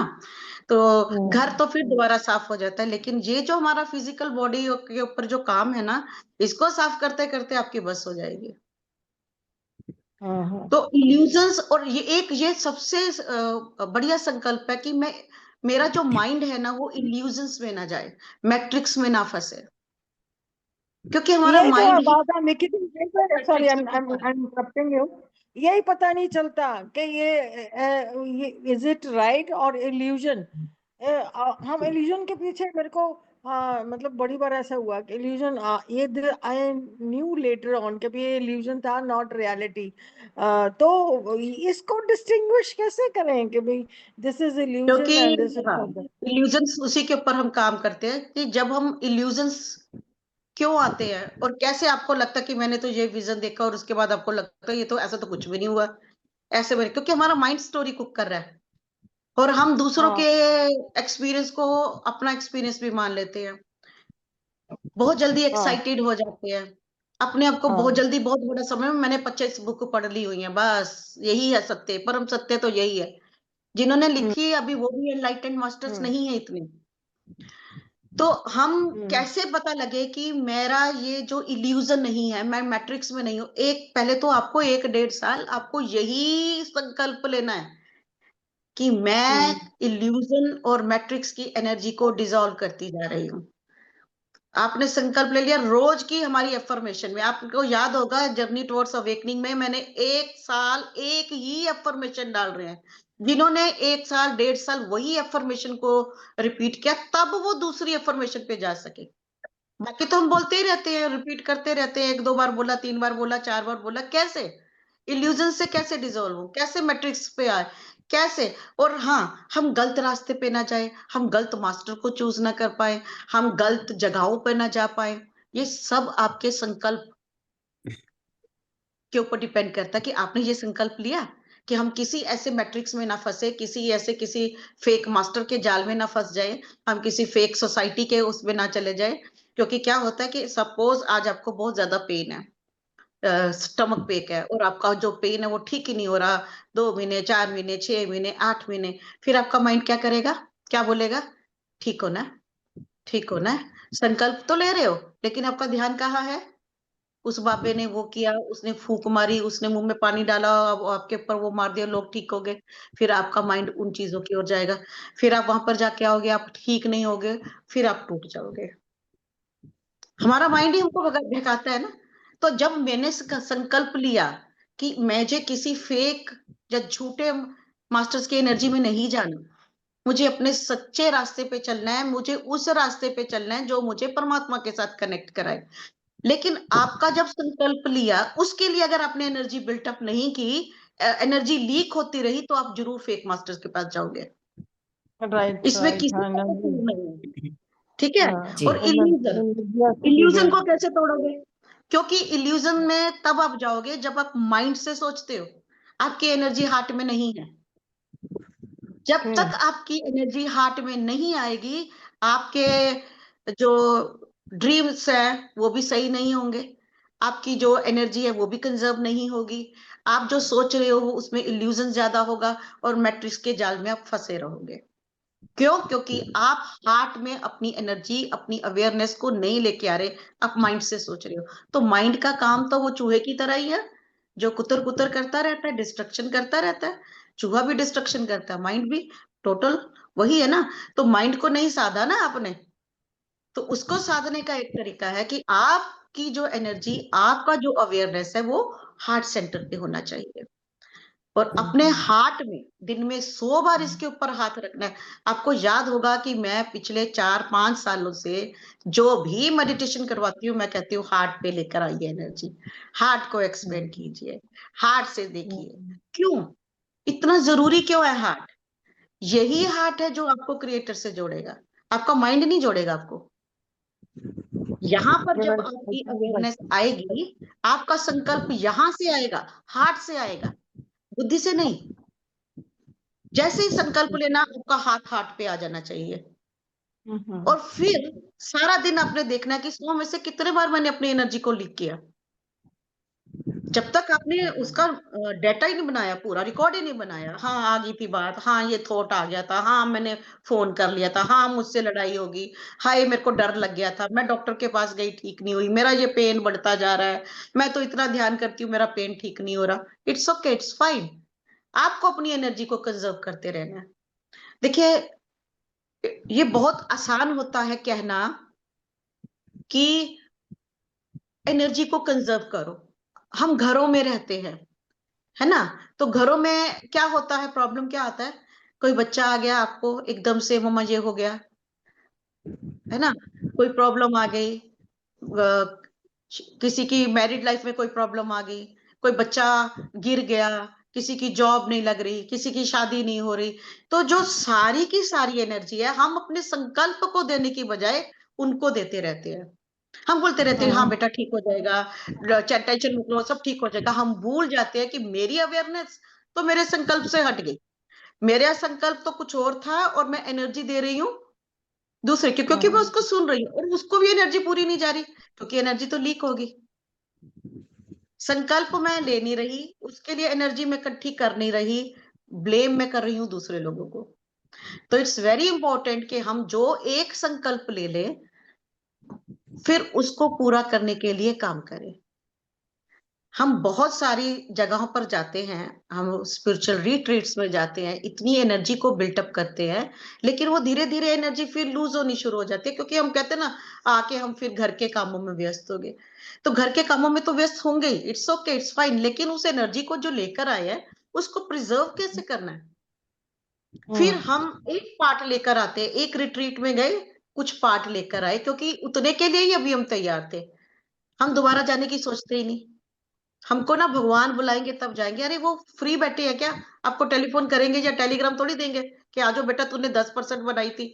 तो घर तो फिर दोबारा साफ हो जाता है, लेकिन ये जो हमारा फिजिकल बॉडी के ऊपर जो काम है ना, इसको साफ करते करते आपकी बस हो जाएगी। तो इल्यूजन्स, और ये सबसे बढ़िया संकल्प है कि मेरा जो माइंड है ना, वो इल्यूजन्स में ना जाए, मैट्रिक्स में ना फंसे, क्योंकि हमारा यही तो माइंड ही बात है मिकी, सॉरी मैट्रिक्स आई में फंसा है। M interrupting you. यही पता नहीं चलता कि ये इज इट राइट और इल्यूजन। हम इल्यूजन के पीछे मेरे को मतलब बड़ी बार ऐसा हुआ कि इल्यूजन, ये आई न्यू लेटर ऑन कि भी ये इल्यूजन था, नॉट रियलिटी। तो इसको डिस्टिंग्विश कैसे करें कि भाई दिस इज क्योंकि इल्यूजन एंड दिस इज हाँ, नॉट। इल्यूजन्स उसी के ऊपर हम काम करते हैं कि जब हम इल्यूजन्स क्यों आते हैं, और कैसे आपको लगता है कि मैंने तो ये विजन देखा, और उसके बाद आपको लगता है ये तो ऐसा तो कुछ भी नहीं हुआ, ऐसे में, क्योंकि हमारा माइंड स्टोरी कुक कर रहा है, और हम दूसरों के हाँ एक्सपीरियंस को अपना एक्सपीरियंस भी मान लेते हैं, बहुत जल्दी हाँ एक्साइटेड हो जाते हैं अपने आप को, बहुत हाँ। जल्दी, बहुत बड़ा समय में मैंने 25 बुक पढ़ ली हुई है, बस यही है सत्य, परम सत्य तो यही है। जिन्होंने हम्म लिखी है अभी वो भी एनलाइटेंड मास्टर्स हम्म नहीं है इतने। तो हम हम्म कैसे पता लगे कि मेरा ये जो इल्यूजन नहीं है, मैं मैट्रिक्स में नहीं हूं। एक पहले तो आपको 1 डेढ़ साल आपको यही संकल्प लेना है कि मैं इल्यूजन और मैट्रिक्स की एनर्जी को डिसॉल्व करती जा रही हूँ। आपने संकल्प ले लिया रोज की हमारी एफर्मेशन में। आपको याद होगा जर्नी टुवर्ड्स अवेकनिंग में मैंने 1 साल एक ही एफर्मेशन डाल रहे हैं। जिन्होंने 1 साल 1.5 साल वही एफर्मेशन को रिपीट किया, तब वो दूसरी एफर्मेशन पे जा सके। बाकी तो हम बोलते ही रहते हैं, रिपीट करते रहते हैं, 1-2 बार बोला, 3 बार बोला, 4 बार बोला। कैसे इल्यूजन से कैसे डिसॉल्व हो, कैसे मैट्रिक्स पे आए, कैसे? और हाँ, हम गलत रास्ते पे ना जाए, हम गलत मास्टर को चूज ना कर पाए, हम गलत जगहों पे ना जा पाए। ये सब आपके संकल्प के ऊपर डिपेंड करता है कि आपने ये संकल्प लिया कि हम किसी ऐसे मैट्रिक्स में ना फंसे, किसी फेक मास्टर के जाल में ना फंस जाए, हम किसी फेक सोसाइटी के उसमें ना चले जाए। क्योंकि क्या होता है कि सपोज आज आपको बहुत ज्यादा पेन है, स्टमक पेक है, और आपका जो पेन है वो ठीक ही नहीं हो रहा, 2 महीने, 4 महीने, 6 महीने, 8 महीने। फिर आपका माइंड क्या करेगा, क्या बोलेगा? ठीक होना है, ठीक होना है। संकल्प तो ले रहे हो, लेकिन आपका ध्यान कहाँ है? उस बाबे ने वो किया, उसने फूक मारी, उसने मुंह में पानी डाला, अब आपके ऊपर वो मार दिया, लोग ठीक हो गए। फिर आपका माइंड उन चीजों की ओर जाएगा। फिर आप वहां पर जाके आओगे, आप ठीक नहीं होगे, फिर आप टूट जाओगे। हमारा माइंड ही हमको भगाता है ना। तो जब मैंने संकल्प लिया कि मुझे किसी फेक या झूठे मास्टर्स की एनर्जी में नहीं जाना, मुझे अपने सच्चे रास्ते पे चलना है, मुझे उस रास्ते पे चलना है जो मुझे परमात्मा के साथ कनेक्ट कराए। लेकिन आपका जब संकल्प लिया, उसके लिए अगर आपने एनर्जी बिल्टअप नहीं की, एनर्जी लीक होती रही, तो आप जरूर फेक मास्टर्स के पास जाओगे। राइट इसमें राइट, किसी हाँ का एनर्जी। कसूर नहीं है। ठीक है। हाँ, जी। और इल्यूजन, एनर्जी ऐसी चीज है। इल्यूजन को कैसे तोड़ोगे? क्योंकि इल्यूजन में तब आप जाओगे जब आप माइंड से सोचते हो। आपकी एनर्जी हार्ट में नहीं है। जब ओके। तक आपकी एनर्जी हार्ट में नहीं आएगी, आपके जो ड्रीम्स है वो भी सही नहीं होंगे, आपकी जो एनर्जी है वो भी कंजर्व नहीं होगी, आप जो सोच रहे हो वो उसमें इल्यूजन ज्यादा होगा, और मैट्रिक्स के जाल में आप फंसे रहोगे। क्यों? क्योंकि आप हार्ट में अपनी एनर्जी, अपनी अवेयरनेस को नहीं लेके आ रहे, आप माइंड से सोच रहे हो। तो माइंड का काम तो वो चूहे की तरह ही है, जो कुतर कुतर करता रहता है, डिस्ट्रक्शन करता रहता है। चूहा भी डिस्ट्रक्शन करता है, माइंड भी टोटल वही है ना। तो माइंड को नहीं साधा ना आपने, तो उसको साधने का एक तरीका है कि आपकी जो एनर्जी, आपका जो अवेयरनेस है वो हार्ट सेंटर पे होना चाहिए। और अपने हार्ट में दिन में 100 बार इसके ऊपर हाथ रखना है। आपको याद होगा कि मैं पिछले 4-5 सालों से जो भी मेडिटेशन करवाती हूँ, मैं कहती हूँ हार्ट पे लेकर आइए एनर्जी, हार्ट को एक्सपेंड कीजिए, हार्ट से देखिए। क्यों इतना जरूरी क्यों है हार्ट? यही हार्ट है जो आपको क्रिएटर से जोड़ेगा, आपका माइंड नहीं जोड़ेगा आपको। यहाँ पर जब आपकी अवेयरनेस आएगी, आपका संकल्प यहां से आएगा, हार्ट से आएगा, बुद्धि से नहीं। जैसे ही संकल्प लेना, आपका हाथ हार्ट पे आ जाना चाहिए। और फिर सारा दिन आपने देखना है कि 100 में से कितने बार मैंने अपनी एनर्जी को लीक किया। जब तक आपने उसका डाटा ही नहीं बनाया, पूरा रिकॉर्ड ही नहीं बनाया, हाँ आ गई थी बात, हाँ ये थॉट आ गया था, हाँ मैंने फोन कर लिया था, हाँ मुझसे लड़ाई होगी, हाय मेरे को डर लग गया था, मैं डॉक्टर के पास गई, ठीक नहीं हुई, मेरा ये पेन बढ़ता जा रहा है, मैं तो इतना ध्यान करती हूँ, मेरा पेन ठीक नहीं हो रहा। It's okay, it's fine. आपको अपनी एनर्जी को कंजर्व करते रहना है। देखिए, ये बहुत आसान होता है कहना कि एनर्जी को कंजर्व करो। हम घरों में रहते हैं, है ना? तो घरों में क्या होता है, प्रॉब्लम क्या आता है? कोई बच्चा आ गया, आपको एकदम से मम्मा ये हो गया, है ना? कोई प्रॉब्लम आ गई, किसी की मैरिड लाइफ में कोई प्रॉब्लम आ गई, कोई बच्चा गिर गया, किसी की जॉब नहीं लग रही, किसी की शादी नहीं हो रही। तो जो सारी की सारी एनर्जी है, हम अपने संकल्प को देने की बजाय उनको देते रहते हैं। हम बोलते रहते हैं हाँ बेटा ठीक हो जाएगा, टेंशन मत लो, सब ठीक हो जाएगा। हम भूल जाते हैं कि मेरी अवेयरनेस तो मेरे संकल्प से हट गई। मेरा संकल्प तो कुछ और था, और मैं एनर्जी दे रही हूँ दूसरे की, क्योंकि मैं उसको सुन रही हूँ, और उसको भी एनर्जी पूरी नहीं जा रही, क्योंकि एनर्जी तो लीक होगी। संकल्प मैं ले नहीं रही, उसके लिए एनर्जी में इकट्ठी कर नहीं रही, ब्लेम मैं कर रही हूँ दूसरे लोगों को। तो इट्स वेरी इंपॉर्टेंट कि हम जो एक संकल्प ले लें, फिर उसको पूरा करने के लिए काम करें। हम बहुत सारी जगहों पर जाते हैं, हम स्पिरिचुअल रिट्रीट्स में जाते हैं, इतनी एनर्जी को बिल्टअप करते हैं, लेकिन वो धीरे-धीरे एनर्जी फिर लूज़ होनी शुरू हो जाती है, क्योंकि हम कहते हैं ना, आके हम फिर घर के कामों में व्यस्त हो गए। तो घर के कामों में तो व्यस्त होंगे ही, इट्स ओके, इट्स फाइन, लेकिन उस एनर्जी को जो लेकर आए हैं, उसको प्रिज़र्व कैसे करना है? फिर हम एक पार्ट लेकर आते हैं, एक रिट्रीट में गए, कुछ पार्ट लेकर आए, क्योंकि उतने के लिए ही अभी हम तैयार थे। हम दोबारा जाने की सोचते ही नहीं। हमको ना भगवान बुलाएँगे तब जाएँगे। अरे वो फ्री बैठे हैं क्या? आपको टेलीफ़ोन करेंगे या टेलीग्राम थोड़ी देंगे कि आ जाओ बेटा, तूने 10% बनाई थी।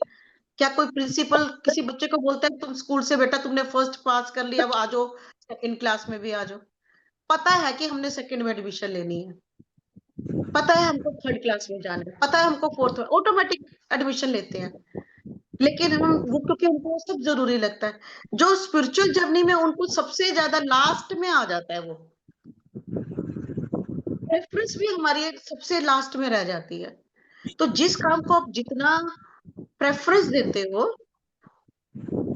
क्या कोई प्रिंसिपल किसी बच्चे को बोलता है तुम स्कूल से बेटा तुमने फर्स्ट पास कर लिया, अब आ जाओ सेकंड क्लास में भी आ जाओ। पता है कि हमने सेकंड में एडमिशन लेनी है। पता है हमको थर्ड क्लास में जाना है। पता है हमको फोर्थ में, ऑटोमेटिक एडमिशन लेते हैं। लेकिन हम वो, क्योंकि उनको वो सब ज़रूरी लगता है। जो स्पिरिचुअल जर्नी में उनको सबसे ज़्यादा लास्ट में आ जाता है वो। प्रेफ़रेंस भी हमारी एक सबसे लास्ट में रह जाती है। तो जिस काम को आप जितना प्रेफ़रेंस देते हो,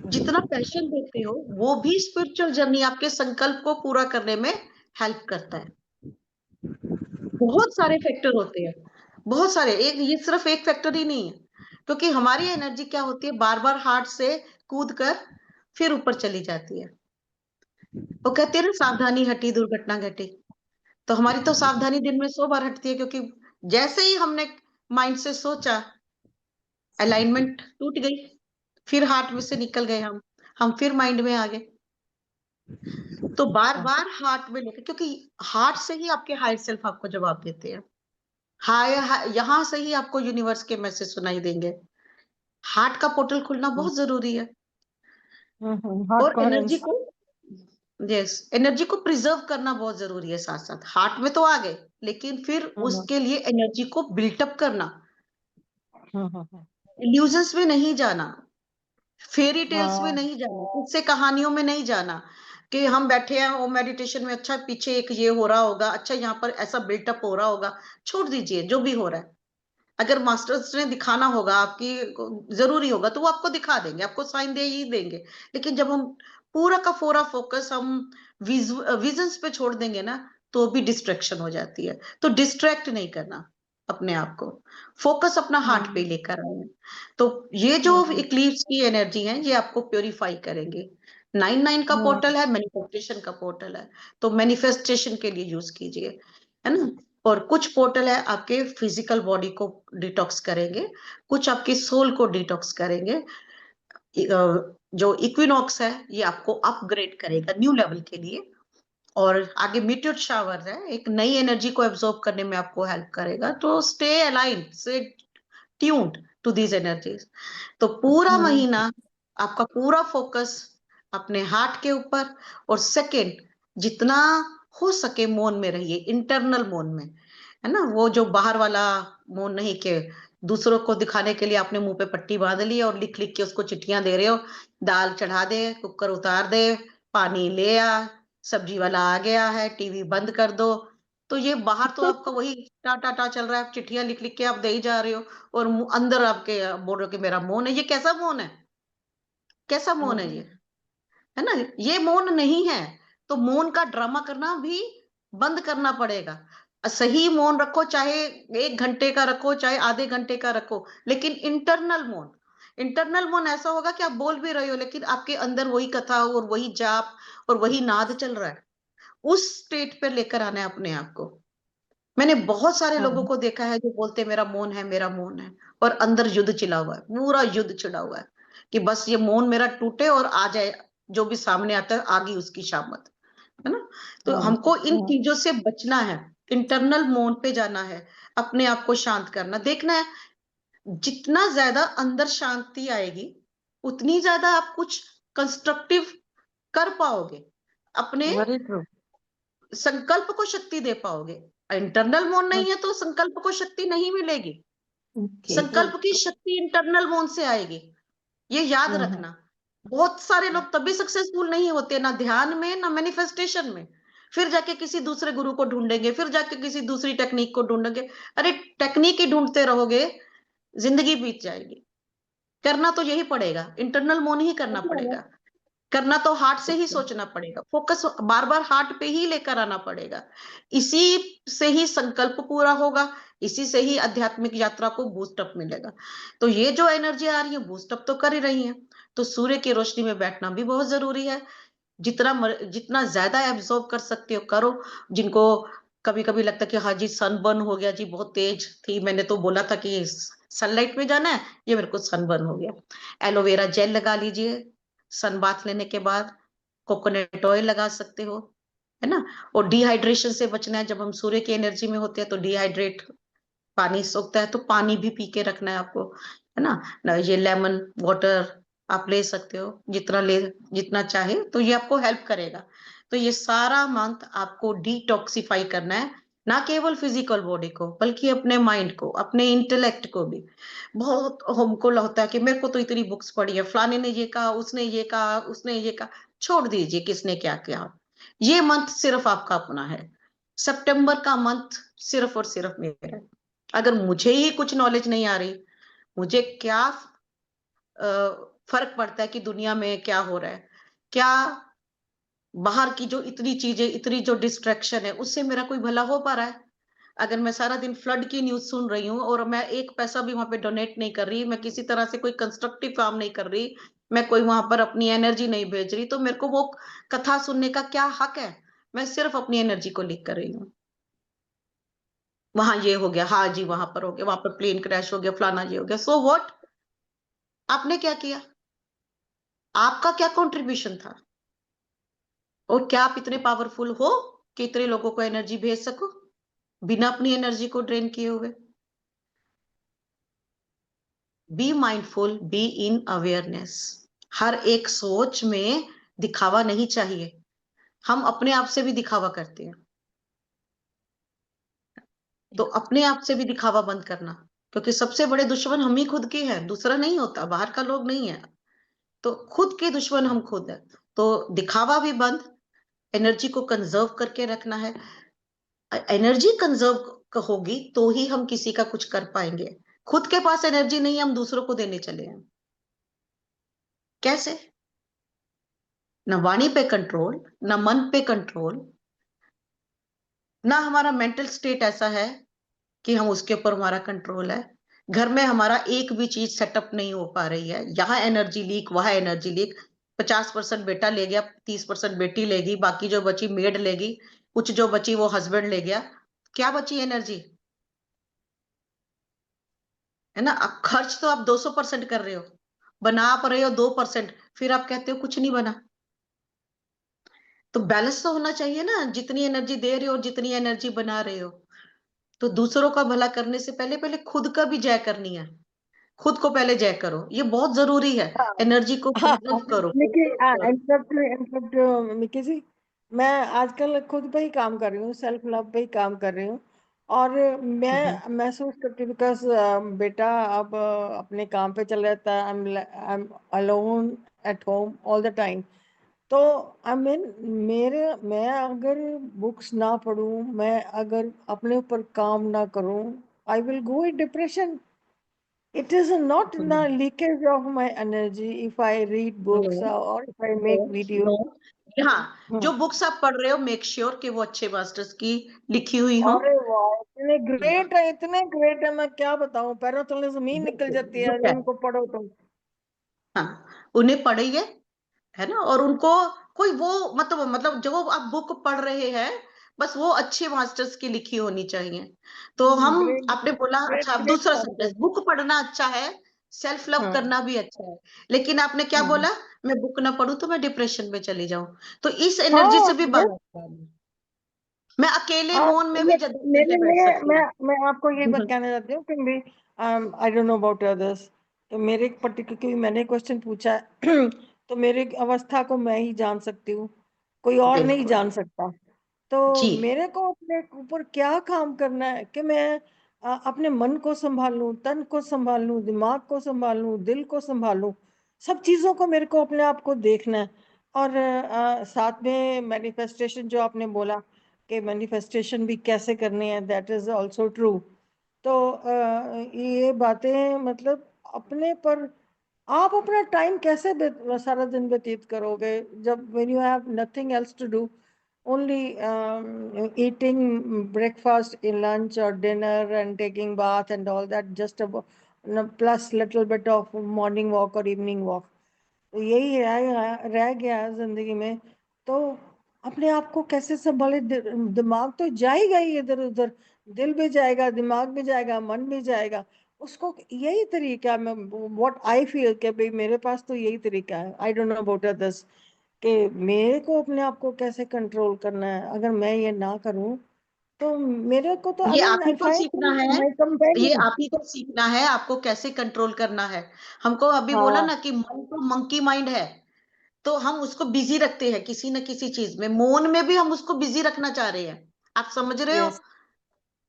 जितना पैशन देते हो, वो भी स्पिरिचुअल जर्नी आपके संकल्प को पूरा करने में हेल्प करता है। बहुत सारे फैक्टर होते हैं, बहुत सारे, एक ये सिर्फ़ एक फैक्टर ही नहीं है। क्योंकि हमारी एनर्जी क्या होती है, बार-बार हार्ट से कूद कर फिर ऊपर चली जाती है। वो कहते हैं ना, सावधानी हटी दुर्घटना घटी। तो हमारी तो सावधानी दिन में 100 बार हटती है, क्योंकि जैसे ही हमने माइंड से सोचा, अलाइनमेंट टूट गई, फिर हार्ट में से निकल गए हम फिर माइंड में आ गए। तो बार-बार हार्ट में लेके, क्योंकि हार्ट से ही आपके हायर सेल्फ आपको जवाब देते हैं। यहाँ से ही आपको यूनिवर्स के मैसेज सुनाई देंगे। हार्ट का पोर्टल खुलना बहुत ज़रूरी है। हार्ट और एनर्जी कोहेरेंस। को, यस, एनर्जी को प्रिज़र्व करना बहुत ज़रूरी है साथ-साथ। हार्ट में तो आ गए, लेकिन फिर उसके लिए एनर्जी को बिल्ट अप करना, इल्यूजन्स में नहीं जाना। फेयरी टेल्स में हाँ। नहीं जाना, किस्से कहानियों में नहीं जाना कि हम बैठे हैं वो मेडिटेशन में, अच्छा पीछे एक ये हो रहा होगा, अच्छा यहाँ पर ऐसा बिल्टअप हो रहा होगा। छोड़ दीजिए जो भी हो रहा है। अगर मास्टर्स ने दिखाना होगा, आपकी ज़रूरी होगा, तो वो आपको दिखा देंगे, आपको साइन दे ही देंगे। लेकिन जब हम पूरा का पूरा फ़ोकस हम विज़न्स पे छोड़ देंगे ना, तो भी डिस्ट्रैक्शन हो जाती है। तो डिस्ट्रैक्ट नहीं करना अपने आप को, फ़ोकस अपना हार्ट पे लेकर आना है। तो ये जो इक्लिप्स की एनर्जी है, ये आपको प्यूरिफ़ाई करेंगे। 9-9 का पोर्टल है, मैनिफेस्टेशन का पोर्टल है, तो मैनिफेस्टेशन के लिए यूज़ कीजिए, है ना? और कुछ पोर्टल है आपके फिजिकल बॉडी को डिटॉक्स करेंगे, कुछ आपकी सोल को डिटॉक्स करेंगे। जो इक्विनॉक्स है, ये आपको अपग्रेड करेगा न्यू लेवल के लिए। और आगे मीटियोर शावर है, एक नई एनर्जी को एब्जॉर्ब करने में आपको हेल्प करेगा। तो stay aligned, stay tuned to these energies. तो पूरा महीना आपका पूरा फोकस अपने हार्ट के ऊपर। और सेकंड, जितना हो सके मौन में रहिए, इंटरनल मौन में, है ना? वो जो बाहर वाला मौन नहीं, कि दूसरों को दिखाने के लिए आपने मुंह पे पट्टी बांध ली और लिख लिख के उसको चिट्ठियां दे रहे हो, दाल चढ़ा दे, कुकर उतार दे, पानी ले आ, सब्जी वाला आ गया है, टीवी बंद कर दो। तो ये बाहर तो आपका वही टा टा टा चल रहा है, आप चिट्ठियां लिख लिख के आप दे ही जा रहे हो, और अंदर आपके बोल रहे हो कि मेरा मौन है। ये कैसा मौन है? कैसा मौन है ये? है ना? ये मौन नहीं है। तो मौन का ड्रामा करना भी बंद करना पड़ेगा। सही मौन रखो, चाहे 1 घंटे का रखो, चाहे आधे घंटे का रखो, लेकिन इंटरनल मौन। इंटरनल मौन ऐसा होगा कि आप बोल भी रहे हो, लेकिन आपके अंदर वही कथा और वही जाप और वही नाद चल रहा है। उस स्टेट पे लेकर आना है अपने आप को। मैंने बहुत सारे लोगों को देखा है जो बोलते हैं मेरा मौन है, मेरा मौन है, और अंदर युद्ध छिड़ा हुआ है, पूरा युद्ध छिड़ा हुआ है कि बस ये मौन मेरा टूटे और आ जाए, जो भी सामने आता है आगे उसकी शामत, है ना? तो हमको इन चीजों से बचना है, इंटरनल मौन पे जाना है, अपने आप को शांत करना, देखना है जितना ज्यादा अंदर शांति आएगी, उतनी ज्यादा आप कुछ कंस्ट्रक्टिव कर पाओगे, अपने वेरी ट्रू। संकल्प को शक्ति दे पाओगे। इंटरनल मौन नहीं है तो संकल्प को शक्ति नहीं मिलेगी। संकल्प की शक्ति इंटरनल मौन से आएगी, ये याद रखना। बहुत सारे लोग तभी सक्सेसफुल नहीं होते, ना ध्यान में ना मैनिफेस्टेशन में। फिर जाके किसी दूसरे गुरु को ढूंढेंगे, फिर जाके किसी दूसरी टेक्निक को ढूंढेंगे। अरे टेक्निक ही ढूंढते रहोगे, जिंदगी बीत जाएगी। करना तो यही पड़ेगा, इंटरनल मौन ही करना पड़ेगा। करना तो हार्ट से ही सोचना पड़ेगा, फोकस बार बार हार्ट पे ही लेकर आना पड़ेगा। इसी से ही संकल्प पूरा होगा, इसी से ही आध्यात्मिक यात्रा को बूस्ट अप मिलेगा। तो ये जो एनर्जी आ रही है बूस्ट अप तो कर ही रही है। तो सूर्य की रोशनी में बैठना भी बहुत जरूरी है। जितना ज्यादा एब्जॉर्ब कर सकते हो करो। जिनको कभी कभी लगता है कि हाँ जी सनबर्न हो गया जी, बहुत तेज थी, मैंने तो बोला था कि सनलाइट में जाना है, ये मेरे को सनबर्न हो गया, एलोवेरा जेल लगा लीजिए सन बाथ लेने के बाद। कोकोनट ऑयल लगा सकते हो, है ना। और डिहाइड्रेशन से बचना है, जब हम सूर्य की एनर्जी में होते हैं तो डिहाइड्रेट, पानी सोखता है तो पानी भी पी के रखना है आपको, है ना। ये लेमन वाटर आप ले सकते हो, जितना चाहे, तो ये आपको हेल्प करेगा। तो ये सारा मंथ आपको डिटॉक्सिफाई करना है, ना केवल फिजिकल बॉडी को बल्कि अपने माइंड को, अपने इंटेलेक्ट को भी। बहुत हमको लगता है कि मेरे को तो इतनी बुक्स पढ़ी है, फलाने ने ये कहा, उसने ये कहा, उसने ये कहा। छोड़ दीजिए किसने क्या किया। ये मंथ सिर्फ आपका अपना है। सितंबर का मंथ सिर्फ और सिर्फ मेरा है। अगर मुझे ही कुछ नॉलेज नहीं आ रही, मुझे क्या फर्क पड़ता है कि दुनिया में क्या हो रहा है, क्या बाहर की जो इतनी चीजें, इतनी जो डिस्ट्रैक्शन है, उससे मेरा कोई भला हो पा रहा है। अगर मैं सारा दिन फ्लड की न्यूज सुन रही हूँ और मैं एक पैसा भी वहां पे डोनेट नहीं कर रही, मैं किसी तरह से कोई कंस्ट्रक्टिव काम नहीं कर रही, मैं कोई वहां पर अपनी एनर्जी नहीं भेज रही, तो मेरे को वो कथा सुनने का क्या हक है। मैं सिर्फ अपनी एनर्जी को लीक कर रही हूँ। वहां ये हो गया, हाँ जी वहां पर हो गया, वहां पर प्लेन क्रैश हो गया, फलाना ये हो गया, सो व्हाट। आपने क्या किया? आपका क्या कंट्रीब्यूशन था? और क्या आप इतने पावरफुल हो कि इतने लोगों को एनर्जी भेज सको बिना अपनी एनर्जी को ड्रेन किए हुए? Be mindful, be in awareness. हर एक सोच में दिखावा नहीं चाहिए। हम अपने आप से भी दिखावा करते हैं, तो अपने आप से भी दिखावा बंद करना। क्योंकि सबसे बड़े दुश्मन हम ही खुद के हैं, दूसरा नहीं होता, बाहर का लोग नहीं है। तो खुद के दुश्मन हम खुद है। तो दिखावा भी बंद, एनर्जी को कंजर्व करके रखना है। एनर्जी कंजर्व होगी तो ही हम किसी का कुछ कर पाएंगे। खुद के पास एनर्जी नहीं है, हम दूसरों को देने चले हैं, कैसे? ना वाणी पे कंट्रोल, ना मन पे कंट्रोल, ना हमारा मेंटल स्टेट ऐसा है कि हम उसके ऊपर हमारा कंट्रोल है। घर में हमारा एक भी चीज सेटअप नहीं हो पा रही है, यहाँ एनर्जी लीक, वहां एनर्जी लीक। 50% बेटा ले गया, 30% बेटी लेगी, बाकी जो बची मेड लेगी, कुछ जो बची वो हस्बैंड ले गया। क्या बची एनर्जी? है ना। अब खर्च तो आप 200% कर रहे हो, बना आप रहे हो 2%, फिर आप कहते हो कुछ नहीं बना। तो बैलेंस तो होना चाहिए ना, जितनी एनर्जी दे रहे हो और जितनी एनर्जी बना रहे हो। तो दूसरों का भला करने से पहले पहले खुद का भी जय करनी है। खुद को पहले जय करो, ये बहुत जरूरी है। हाँ एनर्जी को हाँ कंजर्व करो, मिकी कंजर्व करो। इनफैक्ट इनफैक्ट मिकी जी, मैं आजकल खुद पे ही काम कर रही हूँ, सेल्फ लव पे ही काम कर रही हूँ। और हम्म, मैं महसूस करती हूँ बिकॉज बेटा अब अपने काम पे चल रहता है, I am alone at home all the time. तो आई मीन मैं अगर बुक्स ना पढूं, मैं अगर अपने ऊपर काम ना करूं, I will go in depression. It is not the hmm. leakage of my energy if I read no, books or if I no, make videos. No. हाँ, जो हम्म। बुक्स आप पढ़ रहे हो मेक श्योर कि वो अच्छे मास्टर्स की लिखी हुई हो। अरे वाह, इतने ग्रेट है, मैं क्या बताऊं, पैरों तले जमीन निकल जाती है गुड है। उनको पढ़ो तो। हाँ, उन्हें पढ़िए, है ना। और उनको कोई वो मतलब जो आप बुक पढ़ रहे हैं, बस वो अच्छे मास्टर्स की लिखी होनी चाहिए। तो हम ग्रेट आपने बोला, ग्रेट अच्छा अब ग्रेट दूसरा मास्टर। सेंटेंस, बुक पढ़ना अच्छा है, सेल्फ लव हाँ करना भी अच्छा है, लेकिन आपने क्या हाँ बोला? मैं बुक ना पढूं तो मैं डिप्रेशन में चली जाऊं। तो इस एनर्जी हाँ से भी yes, बाहर आना। मैं अकेले आप मौन में भी ज्यादा मेरे घंटे बैठ लिए सकती हूँ। मैं आपको यही बात कहना चाहती हूँ कि मैं I don't know about others. तो मेरे पर्टिकुलर, क्योंकि मैंने क्वेश्चन पूछा है तो मेरी अवस्था को मैं ही जान सकती हूँ, कोई और नहीं बिल्कुल। जान सकता। तो जी। मेरे को अपने ऊपर क्या काम करना है कि मैं अपने मन को संभाल लूं, तन को संभाल लूं, दिमाग को संभाल लूं, दिल को संभाल लूं। सब चीज़ों को मेरे को अपने आप को देखना है। और साथ में मैनिफेस्टेशन जो आपने बोला कि मैनिफेस्टेशन भी कैसे करनी है, दैट इज आल्सो ट्रू। तो ये बातें मतलब अपने पर आप अपना टाइम कैसे सारा दिन व्यतीत करोगे जब when you have nothing else to do, only eating breakfast, in lunch or dinner and taking bath and all that, just plus little bit of morning walk or evening walk, तो यही रह गया है जिंदगी में। तो अपने आप को कैसे संभाले? दिमाग तो जाएगा ही इधर उधर, दिल भी जाएगा, दिमाग भी जाएगा, मन भी जाएगा। उसको यही तरीका है, मैं व्हाट आई फील कि भाई मेरे पास तो यही तरीका है। I don't know about others कि मेरे को अपने आप को कैसे कंट्रोल करना है। अगर मैं ये ना करूं तो मेरे को तो ये अगर आप ही को फाइंड सीखना है, माय ये कंपेनियन। आप ही को सीखना है, आपको कैसे कंट्रोल करना है। हमको अभी बोला हाँ, ना कि मन तो मंकी माइंड है, तो हम उसको बिजी रखते हैं किसी न किसी चीज में, मौन में भी हम उसको बिजी रखना चाह रहे हैं। आप समझ रहे हो? यस।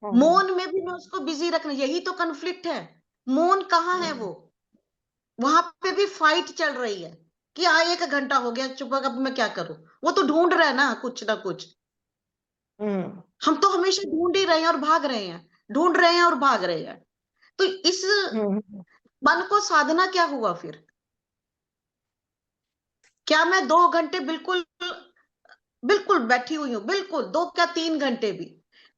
हाँ हाँ। मौन में भी मैं उसको बिजी रखना, यही तो कन्फ्लिक्ट है। मौन कहाँ है वो? वहां पे भी फाइट चल रही है कि हाँ 1 घंटा हो गया चुप, अब मैं क्या करूं। वो तो ढूंढ रहा है ना कुछ ना कुछ। हम्म हम तो हमेशा ढूंढ ही रहे हैं और भाग रहे हैं, ढूंढ रहे हैं और भाग रहे हैं। तो इस हम्म मन को साधना क्या हुआ फिर? क्या मैं 2 घंटे बिल्कुल बिल्कुल बैठी हुई हूँ, बिल्कुल 2 क्या 3 घंटे भी?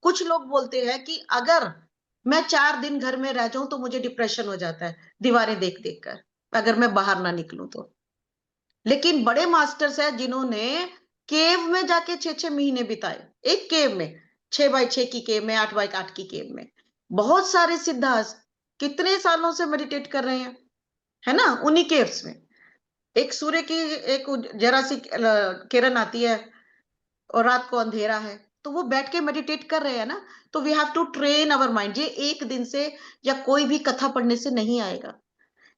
कुछ लोग बोलते हैं कि अगर मैं 4 दिन घर में रह जाऊं तो मुझे डिप्रेशन हो जाता है, दीवारें देख देख कर, अगर मैं बाहर ना निकलूं तो। लेकिन बड़े मास्टर्स हैं जिन्होंने केव में जाके 6 6 महीने बिताए, एक केव में, 6 बाई 6 की केव में, 8 बाई 8 की केव में। बहुत सारे सिद्धार्थ कितने सालों से मेडिटेट कर रहे हैं, है ना, उन्हीं केव्स में। एक सूर्य की एक जरा सी किरण आती है और रात को अंधेरा है, तो वो बैठ के मेडिटेट कर रहे हैं ना। तो we have to train our mind. ये एक दिन से या कोई भी कथा पढ़ने से नहीं आएगा।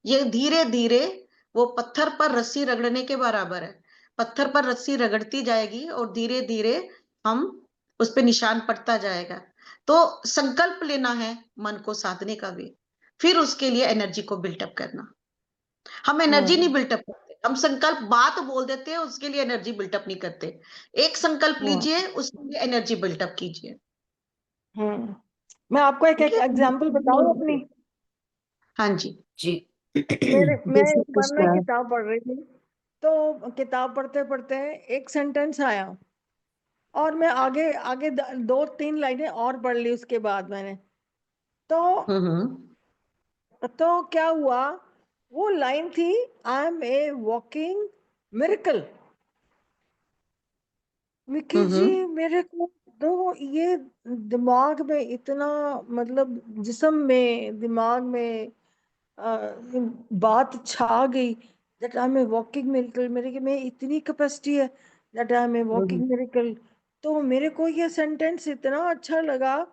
ये धीरे धीरे, वो पत्थर पर रस्सी रगड़ने के बराबर है। पत्थर पर रस्सी रगड़ती जाएगी और धीरे धीरे हम उस पर निशान पड़ता जाएगा। तो संकल्प लेना है मन को साधने का भी, फिर उसके लिए एनर्जी को बिल्टअप करना। हम एनर्जी नहीं हम्म बिल्टअप करते, हम संकल्प बात बोल देते हैं, उसके लिए एनर्जी बिल्टअप नहीं करते। एक संकल्प हम्म लीजिए, उसके लिए एनर्जी बिल्टअप कीजिए। हम्म। मैं आपको एक ठीक है। एग्जांपल बताऊं अपनी। हाँ जी। जी। मैं जय श्री एक बार ना कृष्ण। किताब पढ़ रही थी, तो किताब पढ़ते पढ़ते एक सेंटेंस आया और मैं आगे आगे 2 3 लाइनें और पढ़ ली उसके बाद मैंने। तो हम्म क्या हुआ, वो लाइन थी, I am a walking miracle. Mickey ji, हम्म मेरे को तो ये दिमाग में इतना, मतलब जिस्म में, दिमाग में बात छा गई that I am a walking miracle. मेरे में इतनी कैपेसिटी है that I am a hmm, walking miracle. तो मेरे को ये सेंटेंस इतना अच्छा लगा,